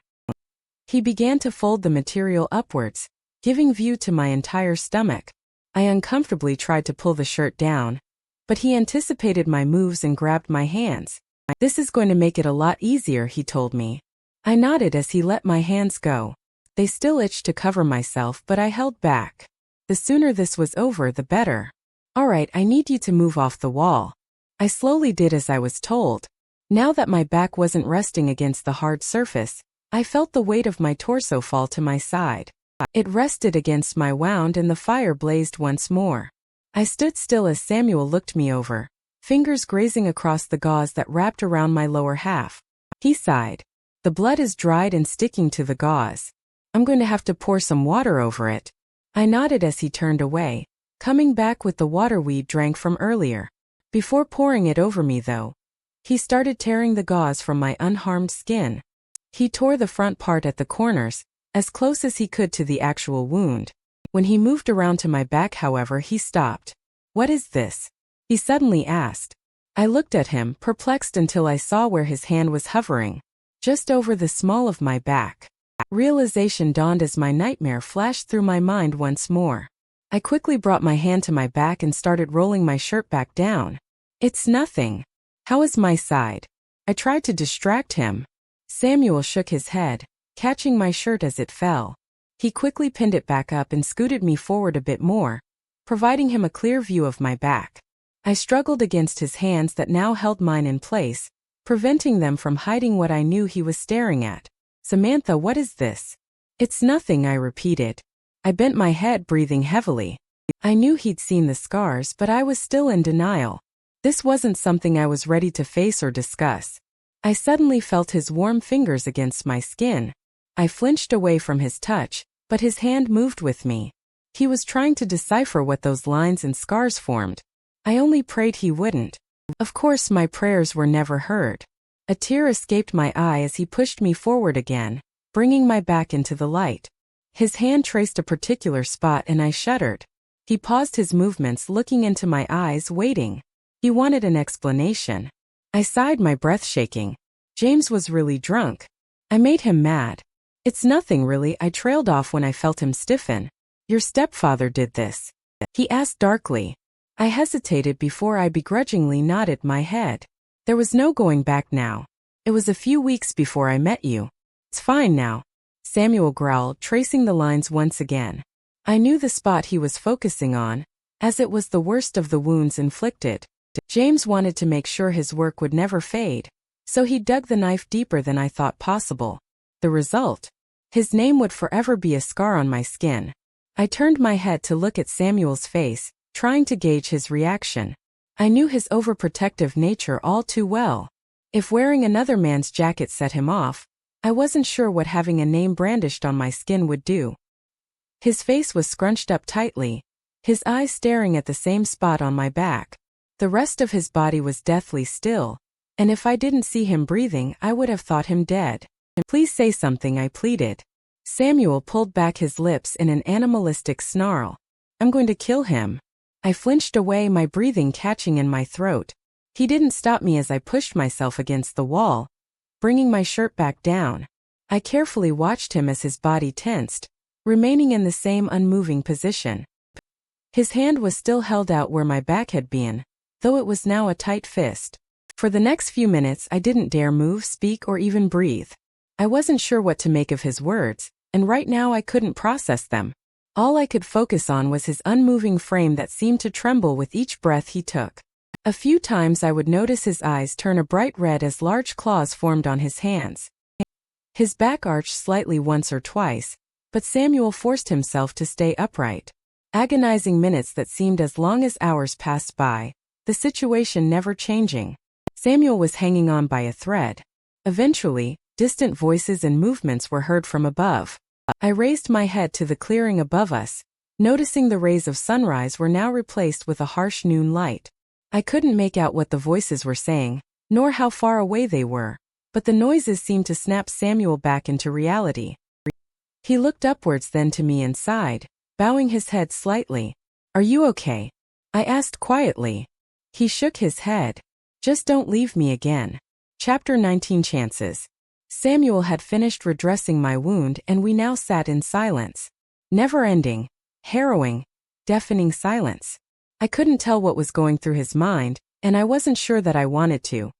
He began to fold the material upwards, giving view to my entire stomach. I uncomfortably tried to pull the shirt down, but he anticipated my moves and grabbed my hands. This is going to make it a lot easier, he told me. I nodded as he let my hands go. They still itched to cover myself, but I held back. The sooner this was over, the better. All right, I need you to move off the wall. I slowly did as I was told. Now that my back wasn't resting against the hard surface, I felt the weight of my torso fall to my side. It rested against my wound and the fire blazed once more. I stood still as Samuel looked me over, fingers grazing across the gauze that wrapped around my lower half. He sighed. The blood is dried and sticking to the gauze. I'm going to have to pour some water over it. I nodded as he turned away, coming back with the water we drank from earlier. Before pouring it over me though, he started tearing the gauze from my unharmed skin. He tore the front part at the corners, as close as he could to the actual wound. When he moved around to my back, however, he stopped. What is this? He suddenly asked. I looked at him, perplexed, until I saw where his hand was hovering, just over the small of my back. Realization dawned as my nightmare flashed through my mind once more. I quickly brought my hand to my back and started rolling my shirt back down. It's nothing. How is my side? I tried to distract him. Samuel shook his head, catching my shirt as it fell. He quickly pinned it back up and scooted me forward a bit more, providing him a clear view of my back. I struggled against his hands that now held mine in place, preventing them from hiding what I knew he was staring at. Samantha, what is this? It's nothing, I repeated. I bent my head, breathing heavily. I knew he'd seen the scars, but I was still in denial. This wasn't something I was ready to face or discuss. I suddenly felt his warm fingers against my skin. I flinched away from his touch, but his hand moved with me. He was trying to decipher what those lines and scars formed. I only prayed he wouldn't. Of course, my prayers were never heard. A tear escaped my eye as he pushed me forward again, bringing my back into the light. His hand traced a particular spot and I shuddered. He paused his movements, looking into my eyes, waiting. He wanted an explanation. I sighed, my breath shaking. James was really drunk. I made him mad. It's nothing really, I trailed off when I felt him stiffen. Your stepfather did this? He asked darkly. I hesitated before I begrudgingly nodded my head. There was no going back now. It was a few weeks before I met you. It's fine now, Samuel growled, tracing the lines once again. I knew the spot he was focusing on, as it was the worst of the wounds inflicted. James wanted to make sure his work would never fade, so he dug the knife deeper than I thought possible. The result? His name would forever be a scar on my skin. I turned my head to look at Samuel's face, trying to gauge his reaction. I knew his overprotective nature all too well. If wearing another man's jacket set him off, I wasn't sure what having a name brandished on my skin would do. His face was scrunched up tightly, his eyes staring at the same spot on my back. The rest of his body was deathly still, and if I didn't see him breathing, I would have thought him dead. Please say something, I pleaded. Samuel pulled back his lips in an animalistic snarl. I'm going to kill him. I flinched away, my breathing catching in my throat. He didn't stop me as I pushed myself against the wall, bringing my shirt back down. I carefully watched him as his body tensed, remaining in the same unmoving position. His hand was still held out where my back had been, though it was now a tight fist. For the next few minutes I didn't dare move, speak, or even breathe. I wasn't sure what to make of his words, and right now I couldn't process them. All I could focus on was his unmoving frame that seemed to tremble with each breath he took. A few times I would notice his eyes turn a bright red as large claws formed on his hands. His back arched slightly once or twice, but Samuel forced himself to stay upright. Agonizing minutes that seemed as long as hours passed by, the situation never changing. Samuel was hanging on by a thread. Eventually, distant voices and movements were heard from above. I raised my head to the clearing above us, noticing the rays of sunrise were now replaced with a harsh noon light. I couldn't make out what the voices were saying, nor how far away they were, but the noises seemed to snap Samuel back into reality. He looked upwards then to me and sighed, bowing his head slightly. Are you okay? I asked quietly. He shook his head. Just don't leave me again. Chapter 19 Chances. Samuel had finished redressing my wound and we now sat in silence. Never-ending, harrowing, deafening silence. I couldn't tell what was going through his mind, and I wasn't sure that I wanted to.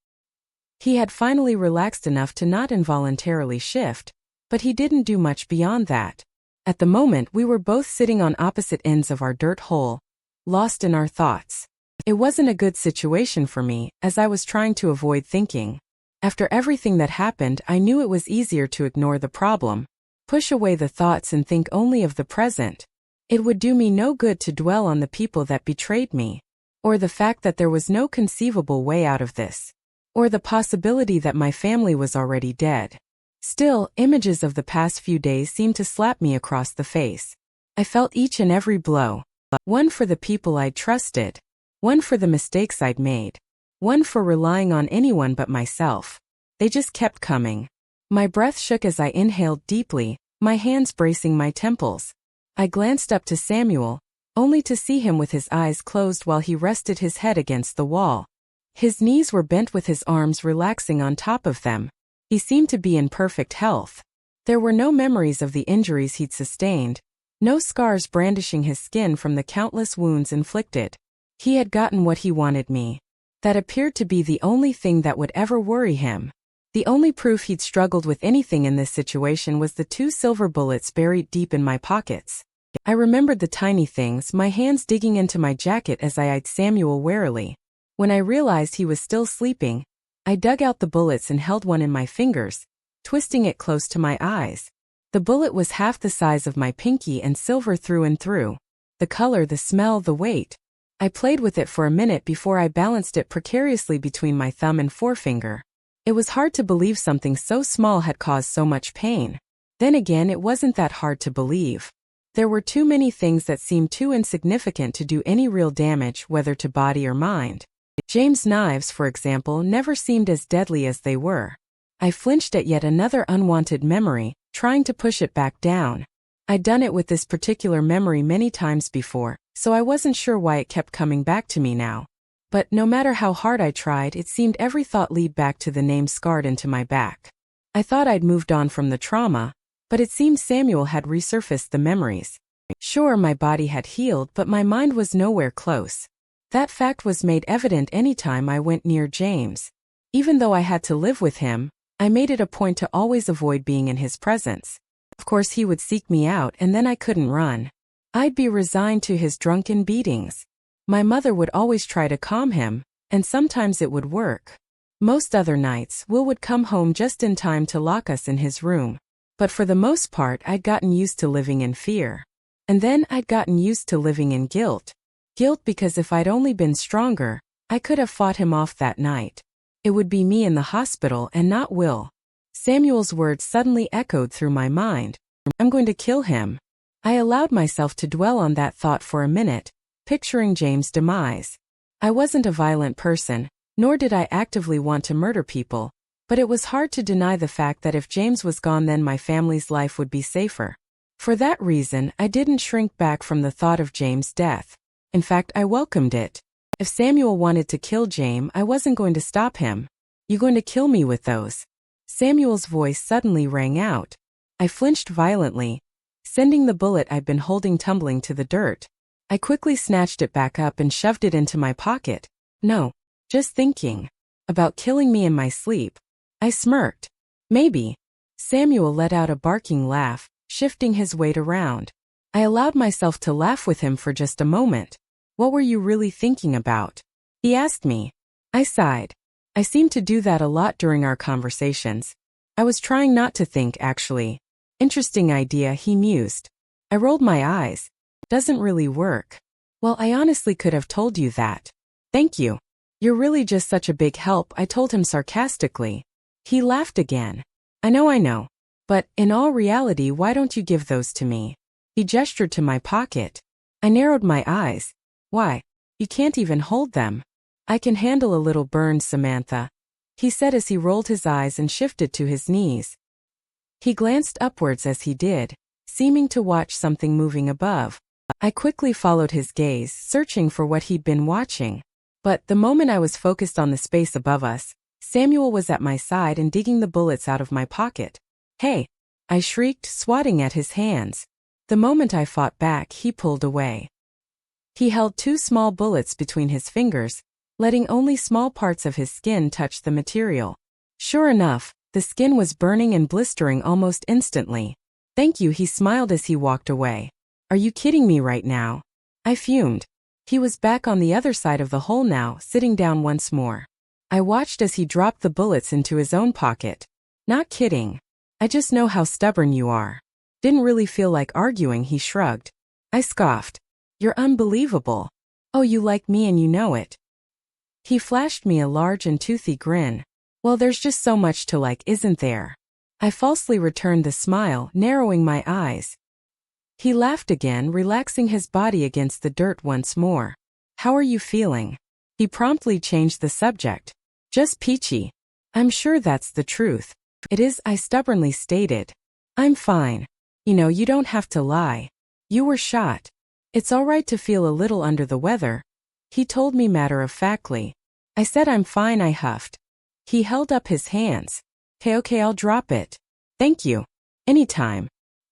He had finally relaxed enough to not involuntarily shift, but he didn't do much beyond that. At the moment we were both sitting on opposite ends of our dirt hole, lost in our thoughts. It wasn't a good situation for me, as I was trying to avoid thinking. After everything that happened, I knew it was easier to ignore the problem, push away the thoughts and think only of the present. It would do me no good to dwell on the people that betrayed me, or the fact that there was no conceivable way out of this, or the possibility that my family was already dead. Still, images of the past few days seemed to slap me across the face. I felt each and every blow. One for the people I'd trusted, one for the mistakes I'd made, one for relying on anyone but myself. They just kept coming. My breath shook as I inhaled deeply, my hands bracing my temples. I glanced up to Samuel, only to see him with his eyes closed while he rested his head against the wall. His knees were bent with his arms relaxing on top of them. He seemed to be in perfect health. There were no memories of the injuries he'd sustained, no scars brandishing his skin from the countless wounds inflicted. He had gotten what he wanted me. That appeared to be the only thing that would ever worry him. The only proof he'd struggled with anything in this situation was the 2 silver bullets buried deep in my pockets. I remembered the tiny things, my hands digging into my jacket as I eyed Samuel warily. When I realized he was still sleeping, I dug out the bullets and held one in my fingers, twisting it close to my eyes. The bullet was half the size of my pinky and silver through and through. The color, the smell, the weight. I played with it for a minute before I balanced it precariously between my thumb and forefinger. It was hard to believe something so small had caused so much pain. Then again, it wasn't that hard to believe. There were too many things that seemed too insignificant to do any real damage, whether to body or mind. James' knives, for example, never seemed as deadly as they were. I flinched at yet another unwanted memory, trying to push it back down. I'd done it with this particular memory many times before, so I wasn't sure why it kept coming back to me now. But no matter how hard I tried, it seemed every thought led back to the name scarred into my back. I thought I'd moved on from the trauma, but it seemed Samuel had resurfaced the memories. Sure, my body had healed, but my mind was nowhere close. That fact was made evident any time I went near James. Even though I had to live with him, I made it a point to always avoid being in his presence. Of course, he would seek me out and then I couldn't run. I'd be resigned to his drunken beatings. My mother would always try to calm him, and sometimes it would work. Most other nights, Will would come home just in time to lock us in his room. But for the most part, I'd gotten used to living in fear. And then I'd gotten used to living in guilt. Guilt because if I'd only been stronger, I could have fought him off that night. It would be me in the hospital and not Will. Samuel's words suddenly echoed through my mind. I'm going to kill him. I allowed myself to dwell on that thought for a minute, picturing James' demise. I wasn't a violent person, nor did I actively want to murder people, but it was hard to deny the fact that if James was gone, then my family's life would be safer. For that reason, I didn't shrink back from the thought of James' death. In fact, I welcomed it. If Samuel wanted to kill James, I wasn't going to stop him. You going to kill me with those? Samuel's voice suddenly rang out. I flinched violently, sending the bullet I'd been holding tumbling to the dirt. I quickly snatched it back up and shoved it into my pocket. No, just thinking about killing me in my sleep. I smirked. Maybe. Samuel let out a barking laugh, shifting his weight around. I allowed myself to laugh with him for just a moment. What were you really thinking about? He asked me. I sighed. I seemed to do that a lot during our conversations. I was trying not to think, actually. Interesting idea, he mused. I rolled my eyes. Doesn't really work. Well, I honestly could have told you that. Thank you. You're really just such a big help, I told him sarcastically. He laughed again. I know. But, in all reality, why don't you give those to me? He gestured to my pocket. I narrowed my eyes. Why? You can't even hold them. I can handle a little burn, Samantha, he said as he rolled his eyes and shifted to his knees. He glanced upwards as he did, seeming to watch something moving above. I quickly followed his gaze, searching for what he'd been watching. But the moment I was focused on the space above us, Samuel was at my side and digging the bullets out of my pocket. Hey! I shrieked, swatting at his hands. The moment I fought back, he pulled away. He held 2 small bullets between his fingers, letting only small parts of his skin touch the material. Sure enough, the skin was burning and blistering almost instantly. Thank you, he smiled as he walked away. Are you kidding me right now? I fumed. He was back on the other side of the hole now, sitting down once more. I watched as he dropped the bullets into his own pocket. Not kidding. I just know how stubborn you are. Didn't really feel like arguing, he shrugged. I scoffed. You're unbelievable. Oh, you like me and you know it. He flashed me a large and toothy grin. Well, there's just so much to like, isn't there? I falsely returned the smile, narrowing my eyes. He laughed again, relaxing his body against the dirt once more. How are you feeling? He promptly changed the subject. Just peachy. I'm sure that's the truth. It is, I stubbornly stated. I'm fine. You don't have to lie. You were shot. It's all right to feel a little under the weather, he told me matter-of-factly. I said I'm fine, I huffed. He held up his hands. Okay, I'll drop it. Thank you. Anytime.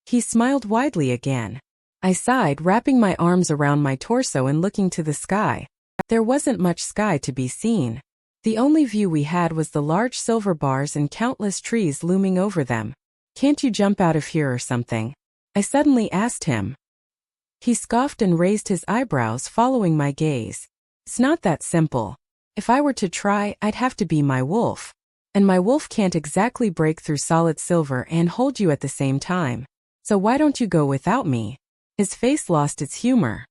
He smiled widely again. I sighed, wrapping my arms around my torso and looking to the sky. There wasn't much sky to be seen. The only view we had was the large silver bars and countless trees looming over them. Can't you jump out of here or something? I suddenly asked him. He scoffed and raised his eyebrows, following my gaze. It's not that simple. If I were to try, I'd have to be my wolf. And my wolf can't exactly break through solid silver and hold you at the same time. So why don't you go without me? His face lost its humor.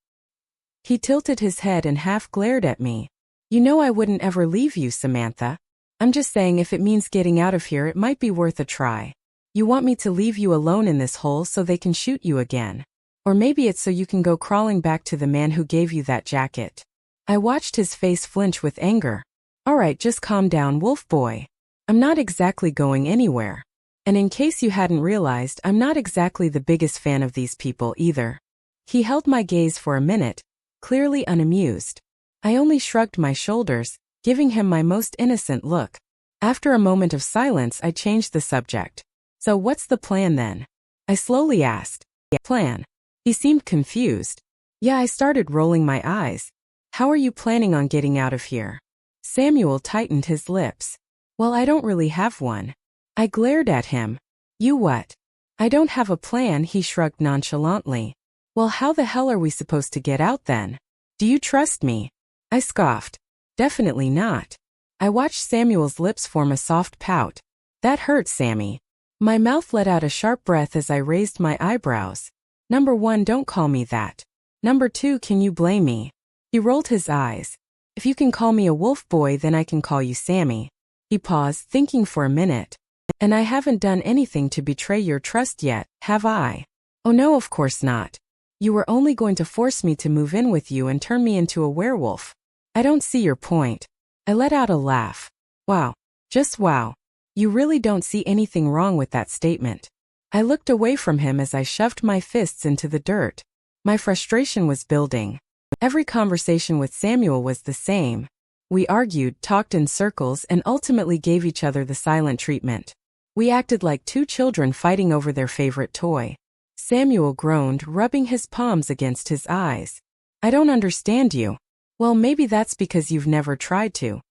He tilted his head and half glared at me. You know I wouldn't ever leave you, Samantha. I'm just saying if it means getting out of here, it might be worth a try. You want me to leave you alone in this hole so they can shoot you again. Or maybe it's so you can go crawling back to the man who gave you that jacket. I watched his face flinch with anger. All right, just calm down, wolf boy. I'm not exactly going anywhere. And in case you hadn't realized, I'm not exactly the biggest fan of these people either. He held my gaze for a minute, clearly unamused. I only shrugged my shoulders, giving him my most innocent look. After a moment of silence, I changed the subject. So what's the plan then? I slowly asked. Plan? He seemed confused. Yeah, I started rolling my eyes. How are you planning on getting out of here? Samuel tightened his lips. Well, I don't really have one. I glared at him. You what? I don't have a plan, he shrugged nonchalantly. Well, how the hell are we supposed to get out then? Do you trust me? I scoffed. Definitely not. I watched Samuel's lips form a soft pout. That hurt, Sammy. My mouth let out a sharp breath as I raised my eyebrows. Number 1, don't call me that. Number 2, can you blame me? He rolled his eyes. If you can call me a wolf boy, then I can call you Sammy. He paused, thinking for a minute. And I haven't done anything to betray your trust yet, have I? Oh no, of course not. You were only going to force me to move in with you and turn me into a werewolf. I don't see your point. I let out a laugh. Wow. Just wow. You really don't see anything wrong with that statement. I looked away from him as I shoved my fists into the dirt. My frustration was building. Every conversation with Samuel was the same. We argued, talked in circles, and ultimately gave each other the silent treatment. We acted like two children fighting over their favorite toy. Samuel groaned, rubbing his palms against his eyes. I don't understand you. Well, maybe that's because you've never tried to.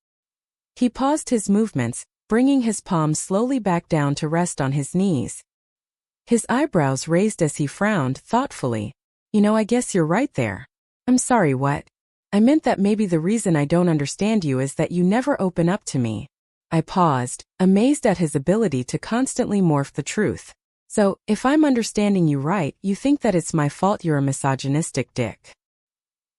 He paused his movements, bringing his palms slowly back down to rest on his knees. His eyebrows raised as he frowned thoughtfully. You know, I guess you're right there. I'm sorry, what? I meant that maybe the reason I don't understand you is that you never open up to me. I paused, amazed at his ability to constantly morph the truth. So, if I'm understanding you right, you think that it's my fault you're a misogynistic dick.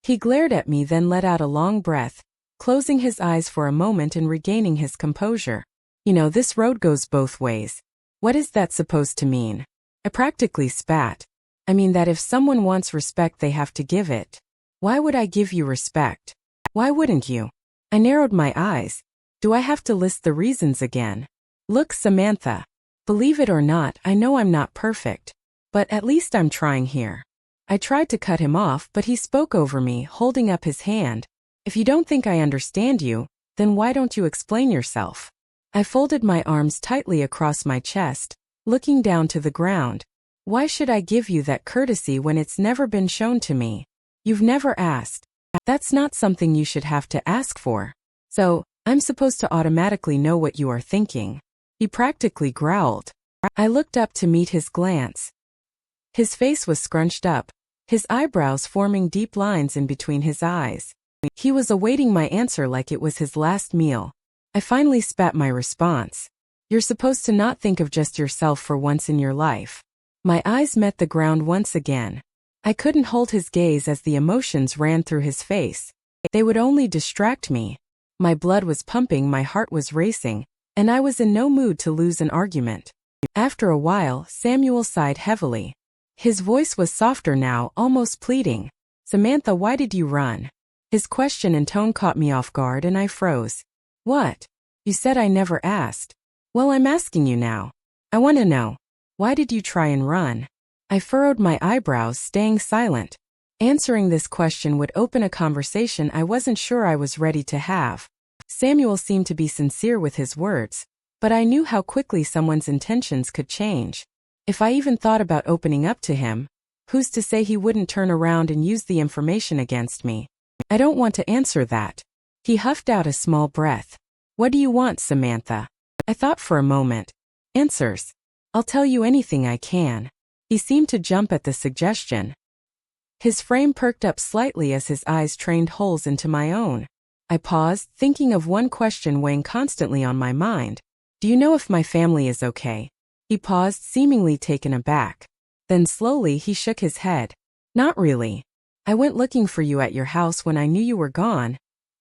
He glared at me, then let out a long breath, closing his eyes for a moment and regaining his composure. You know, this road goes both ways. What is that supposed to mean? I practically spat. I mean that if someone wants respect, they have to give it. Why would I give you respect? Why wouldn't you? I narrowed my eyes. Do I have to list the reasons again? Look, Samantha. Believe it or not, I know I'm not perfect. But at least I'm trying here. I tried to cut him off, but he spoke over me, holding up his hand. If you don't think I understand you, then why don't you explain yourself? I folded my arms tightly across my chest, looking down to the ground. Why should I give you that courtesy when it's never been shown to me? You've never asked. That's not something you should have to ask for. So, I'm supposed to automatically know what you are thinking. He practically growled. I looked up to meet his glance. His face was scrunched up, his eyebrows forming deep lines in between his eyes. He was awaiting my answer like it was his last meal. I finally spat my response. You're supposed to not think of just yourself for once in your life. My eyes met the ground once again. I couldn't hold his gaze as the emotions ran through his face. They would only distract me. My blood was pumping, my heart was racing, and I was in no mood to lose an argument. After a while, Samuel sighed heavily. His voice was softer now, almost pleading. Samantha, why did you run? His question and tone caught me off guard and I froze. What? You said I never asked. Well, I'm asking you now. I want to know. Why did you try and run? I furrowed my eyebrows, staying silent. Answering this question would open a conversation I wasn't sure I was ready to have. Samuel seemed to be sincere with his words, but I knew how quickly someone's intentions could change. If I even thought about opening up to him, who's to say he wouldn't turn around and use the information against me? I don't want to answer that. He huffed out a small breath. What do you want, Samantha? I thought for a moment. Answers. I'll tell you anything I can. He seemed to jump at the suggestion. His frame perked up slightly as his eyes trained holes into my own. I paused, thinking of one question weighing constantly on my mind. Do you know if my family is okay? He paused, seemingly taken aback. Then slowly he shook his head. Not really. I went looking for you at your house when I knew you were gone,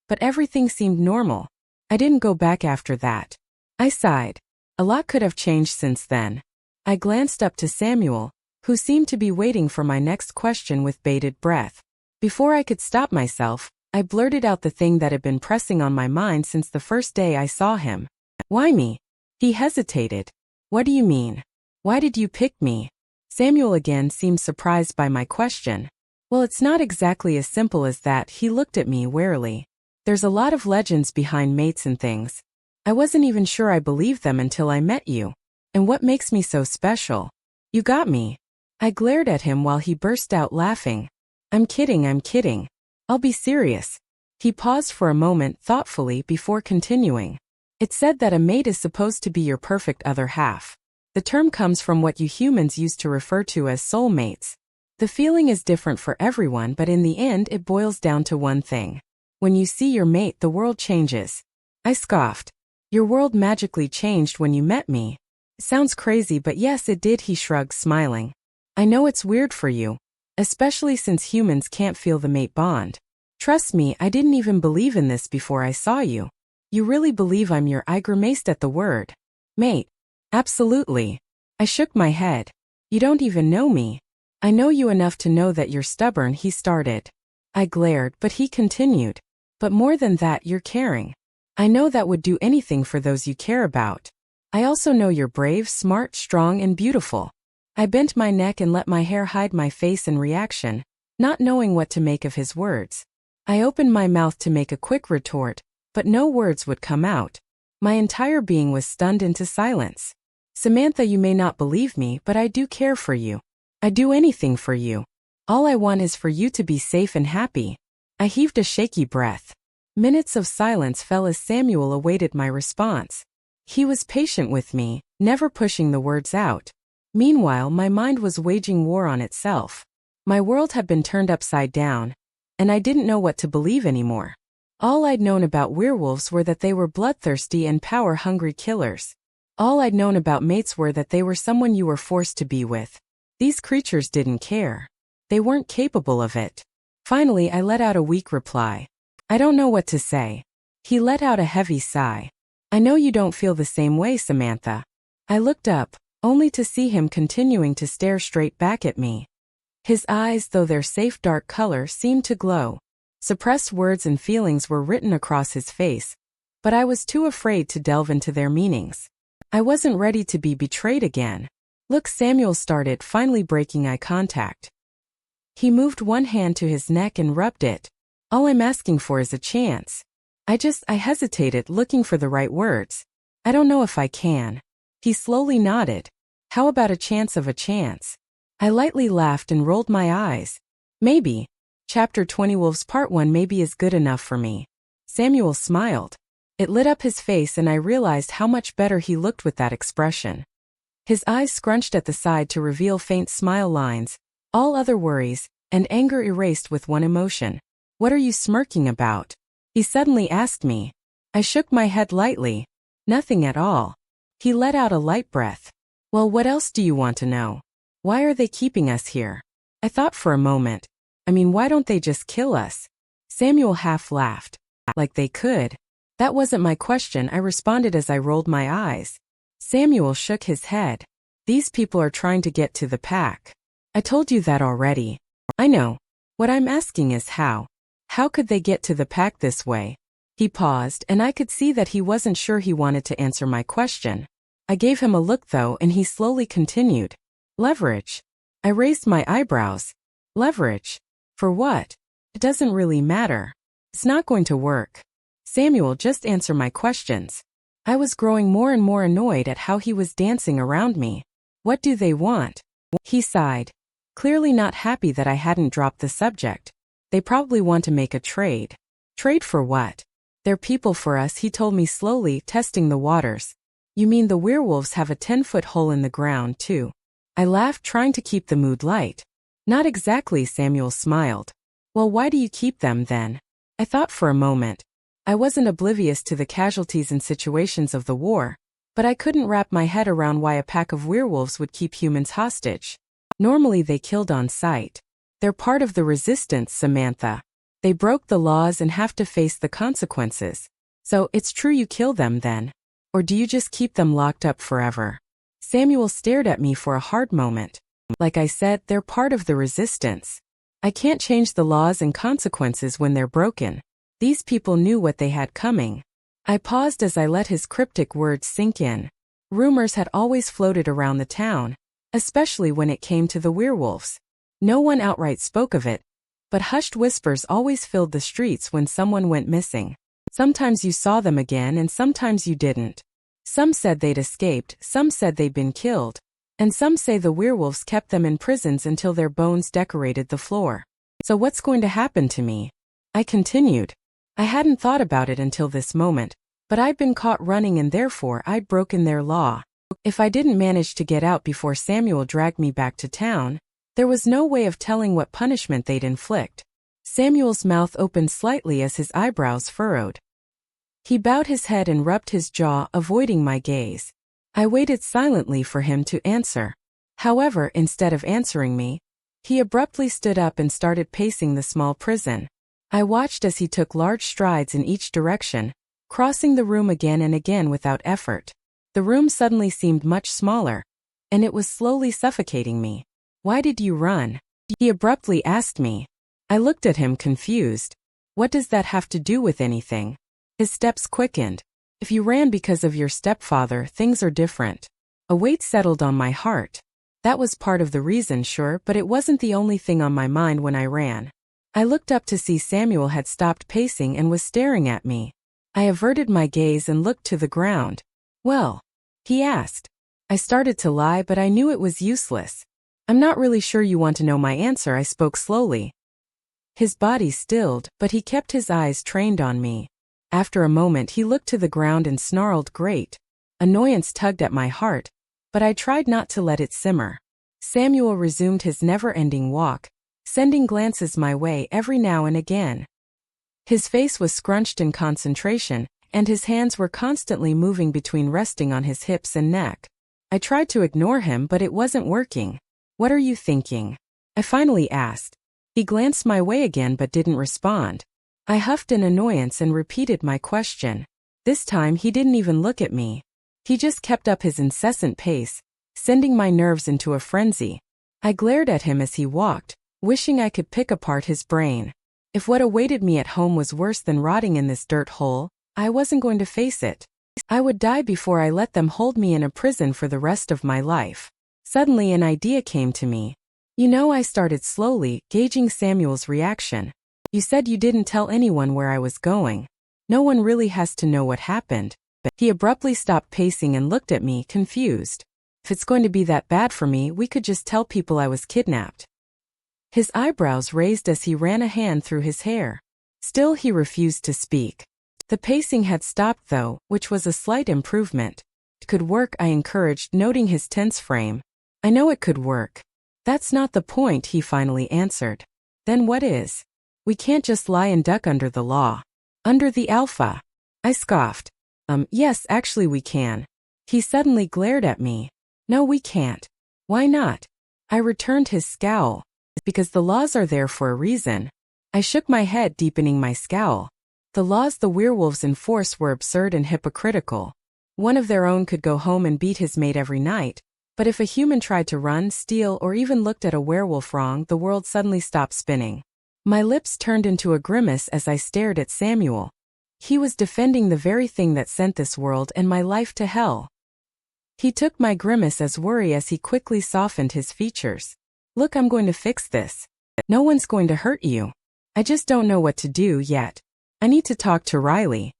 but everything seemed normal. I didn't go back after that. I sighed. A lot could have changed since then. I glanced up to Samuel, who seemed to be waiting for my next question with bated breath. Before I could stop myself, I blurted out the thing that had been pressing on my mind since the first day I saw him. Why me? He hesitated. What do you mean? Why did you pick me? Samuel again seemed surprised by my question. Well, it's not exactly as simple as that. He looked at me warily. There's a lot of legends behind mates and things. I wasn't even sure I believed them until I met you. And what makes me so special? You got me. I glared at him while he burst out laughing. I'm kidding. I'll be serious. He paused for a moment thoughtfully before continuing. It's said that a mate is supposed to be your perfect other half. The term comes from what you humans used to refer to as soulmates. The feeling is different for everyone, but in the end it boils down to one thing. When you see your mate, the world changes. I scoffed. Your world magically changed when you met me. It sounds crazy, but yes, it did, he shrugged, smiling. I know it's weird for you, especially since humans can't feel the mate bond. Trust me, I didn't even believe in this before I saw you. You really believe I'm your... I grimaced at the word. Mate. Absolutely. I shook my head. You don't even know me. I know you enough to know that you're stubborn, he started. I glared, but he continued. But more than that, you're caring. I know that would do anything for those you care about. I also know you're brave, smart, strong, and beautiful. I bent my neck and let my hair hide my face in reaction, not knowing what to make of his words. I opened my mouth to make a quick retort, but no words would come out. My entire being was stunned into silence. Samantha, you may not believe me, but I do care for you. I'd do anything for you. All I want is for you to be safe and happy. I heaved a shaky breath. Minutes of silence fell as Samuel awaited my response. He was patient with me, never pushing the words out. Meanwhile, my mind was waging war on itself. My world had been turned upside down, and I didn't know what to believe anymore. All I'd known about werewolves were that they were bloodthirsty and power-hungry killers. All I'd known about mates were that they were someone you were forced to be with. These creatures didn't care. They weren't capable of it. Finally, I let out a weak reply. I don't know what to say. He let out a heavy sigh. I know you don't feel the same way, Samantha. I looked up, only to see him continuing to stare straight back at me. His eyes, though their safe dark color, seemed to glow. Suppressed words and feelings were written across his face, but I was too afraid to delve into their meanings. I wasn't ready to be betrayed again. Look, Samuel started, finally breaking eye contact. He moved one hand to his neck and rubbed it. All I'm asking for is a chance. I hesitated, looking for the right words. I don't know if I can. He slowly nodded. How about a chance of a chance? I lightly laughed and rolled my eyes. Maybe. Chapter 20 Wolves Part 1 maybe is good enough for me. Samuel smiled. It lit up his face and I realized how much better he looked with that expression. His eyes scrunched at the side to reveal faint smile lines, all other worries and anger erased with one emotion. What are you smirking about? He suddenly asked me. I shook my head lightly. Nothing at all. He let out a light breath. Well, what else do you want to know? Why are they keeping us here? I thought for a moment. I mean, why don't they just kill us? Samuel half laughed. Like they could. That wasn't my question, I responded as I rolled my eyes. Samuel shook his head. These people are trying to get to the pack. I told you that already. I know. What I'm asking is how. How could they get to the pack this way? He paused, and I could see that he wasn't sure he wanted to answer my question. I gave him a look though, and he slowly continued. Leverage. I raised my eyebrows. Leverage. For what? It doesn't really matter. It's not going to work. Samuel, just answer my questions. I was growing more and more annoyed at how he was dancing around me. What do they want? He sighed. Clearly not happy that I hadn't dropped the subject. They probably want to make a trade. Trade for what? They're people for us, he told me slowly, testing the waters. You mean the werewolves have a 10-foot hole in the ground, too? I laughed, trying to keep the mood light. Not exactly, Samuel smiled. Well, why do you keep them then? I thought for a moment. I wasn't oblivious to the casualties and situations of the war, but I couldn't wrap my head around why a pack of werewolves would keep humans hostage. Normally they killed on sight. They're part of the resistance, Samantha. They broke the laws and have to face the consequences. So, it's true you kill them then? Or do you just keep them locked up forever? Samuel stared at me for a hard moment. Like I said, they're part of the resistance. I can't change the laws and consequences when they're broken. These people knew what they had coming. I paused as I let his cryptic words sink in. Rumors had always floated around the town, especially when it came to the werewolves. No one outright spoke of it, but hushed whispers always filled the streets when someone went missing. Sometimes you saw them again and sometimes you didn't. Some said they'd escaped, some said they'd been killed, and some say the werewolves kept them in prisons until their bones decorated the floor. So what's going to happen to me? I continued. I hadn't thought about it until this moment, but I'd been caught running and therefore I'd broken their law. If I didn't manage to get out before Samuel dragged me back to town, there was no way of telling what punishment they'd inflict. Samuel's mouth opened slightly as his eyebrows furrowed. He bowed his head and rubbed his jaw, avoiding my gaze. I waited silently for him to answer. However, instead of answering me, he abruptly stood up and started pacing the small prison. I watched as he took large strides in each direction, crossing the room again and again without effort. The room suddenly seemed much smaller, and it was slowly suffocating me. "Why did you run?" he abruptly asked me. I looked at him confused. "What does that have to do with anything?" His steps quickened. "If you ran because of your stepfather, things are different." A weight settled on my heart. That was part of the reason, sure, but it wasn't the only thing on my mind when I ran. I looked up to see Samuel had stopped pacing and was staring at me. I averted my gaze and looked to the ground. "Well?" he asked. I started to lie, but I knew it was useless. "I'm not really sure you want to know my answer," I spoke slowly. His body stilled, but he kept his eyes trained on me. After a moment he looked to the ground and snarled, "Great." Annoyance tugged at my heart, but I tried not to let it simmer. Samuel resumed his never-ending walk, sending glances my way every now and again. His face was scrunched in concentration, and his hands were constantly moving between resting on his hips and neck. I tried to ignore him, but it wasn't working. "What are you thinking?" I finally asked. He glanced my way again but didn't respond. I huffed in annoyance and repeated my question. This time he didn't even look at me. He just kept up his incessant pace, sending my nerves into a frenzy. I glared at him as he walked, wishing I could pick apart his brain. If what awaited me at home was worse than rotting in this dirt hole, I wasn't going to face it. I would die before I let them hold me in a prison for the rest of my life. Suddenly an idea came to me. I started slowly, gauging Samuel's reaction. "You said you didn't tell anyone where I was going. No one really has to know what happened." But he abruptly stopped pacing and looked at me, confused. "If it's going to be that bad for me, we could just tell people I was kidnapped." His eyebrows raised as he ran a hand through his hair. Still he refused to speak. The pacing had stopped though, which was a slight improvement. "It could work," I encouraged, noting his tense frame. "I know it could work." "That's not the point," he finally answered. "Then what is?" "We can't just lie and duck under the law." "Under the alpha?" I scoffed. Yes, actually we can." He suddenly glared at me. "No, we can't." "Why not?" I returned his scowl. "Because the laws are there for a reason." I shook my head, deepening my scowl. The laws the werewolves enforced were absurd and hypocritical. One of their own could go home and beat his mate every night, but if a human tried to run, steal, or even looked at a werewolf wrong, the world suddenly stopped spinning. My lips turned into a grimace as I stared at Samuel. He was defending the very thing that sent this world and my life to hell. He took my grimace as worry as he quickly softened his features. "Look, I'm going to fix this. No one's going to hurt you. I just don't know what to do yet. I need to talk to Riley."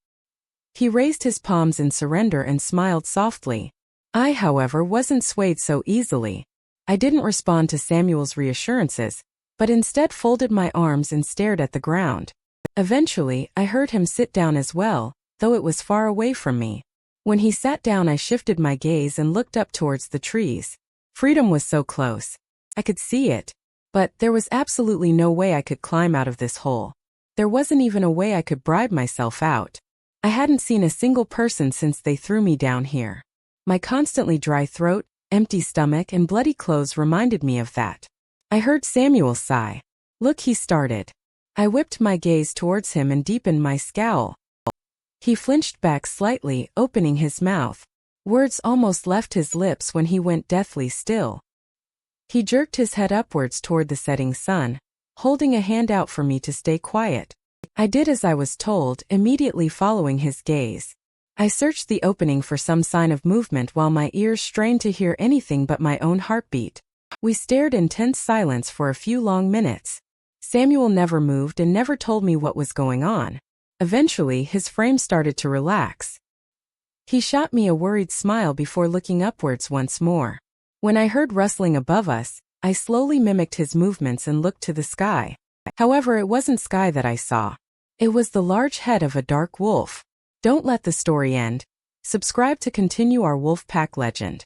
He raised his palms in surrender and smiled softly. I, however, wasn't swayed so easily. I didn't respond to Samuel's reassurances, but instead folded my arms and stared at the ground. Eventually, I heard him sit down as well, though it was far away from me. When he sat down, I shifted my gaze and looked up towards the trees. Freedom was so close. I could see it. But there was absolutely no way I could climb out of this hole. There wasn't even a way I could bribe myself out. I hadn't seen a single person since they threw me down here. My constantly dry throat, empty stomach, and bloody clothes reminded me of that. I heard Samuel sigh. "Look," he started. I whipped my gaze towards him and deepened my scowl. He flinched back slightly, opening his mouth. Words almost left his lips when he went deathly still. He jerked his head upwards toward the setting sun, holding a hand out for me to stay quiet. I did as I was told, immediately following his gaze. I searched the opening for some sign of movement while my ears strained to hear anything but my own heartbeat. We stared in tense silence for a few long minutes. Samuel never moved and never told me what was going on. Eventually, his frame started to relax. He shot me a worried smile before looking upwards once more. When I heard rustling above us, I slowly mimicked his movements and looked to the sky. However, it wasn't sky that I saw. It was the large head of a dark wolf. Don't let the story end. Subscribe to continue our wolf pack legend.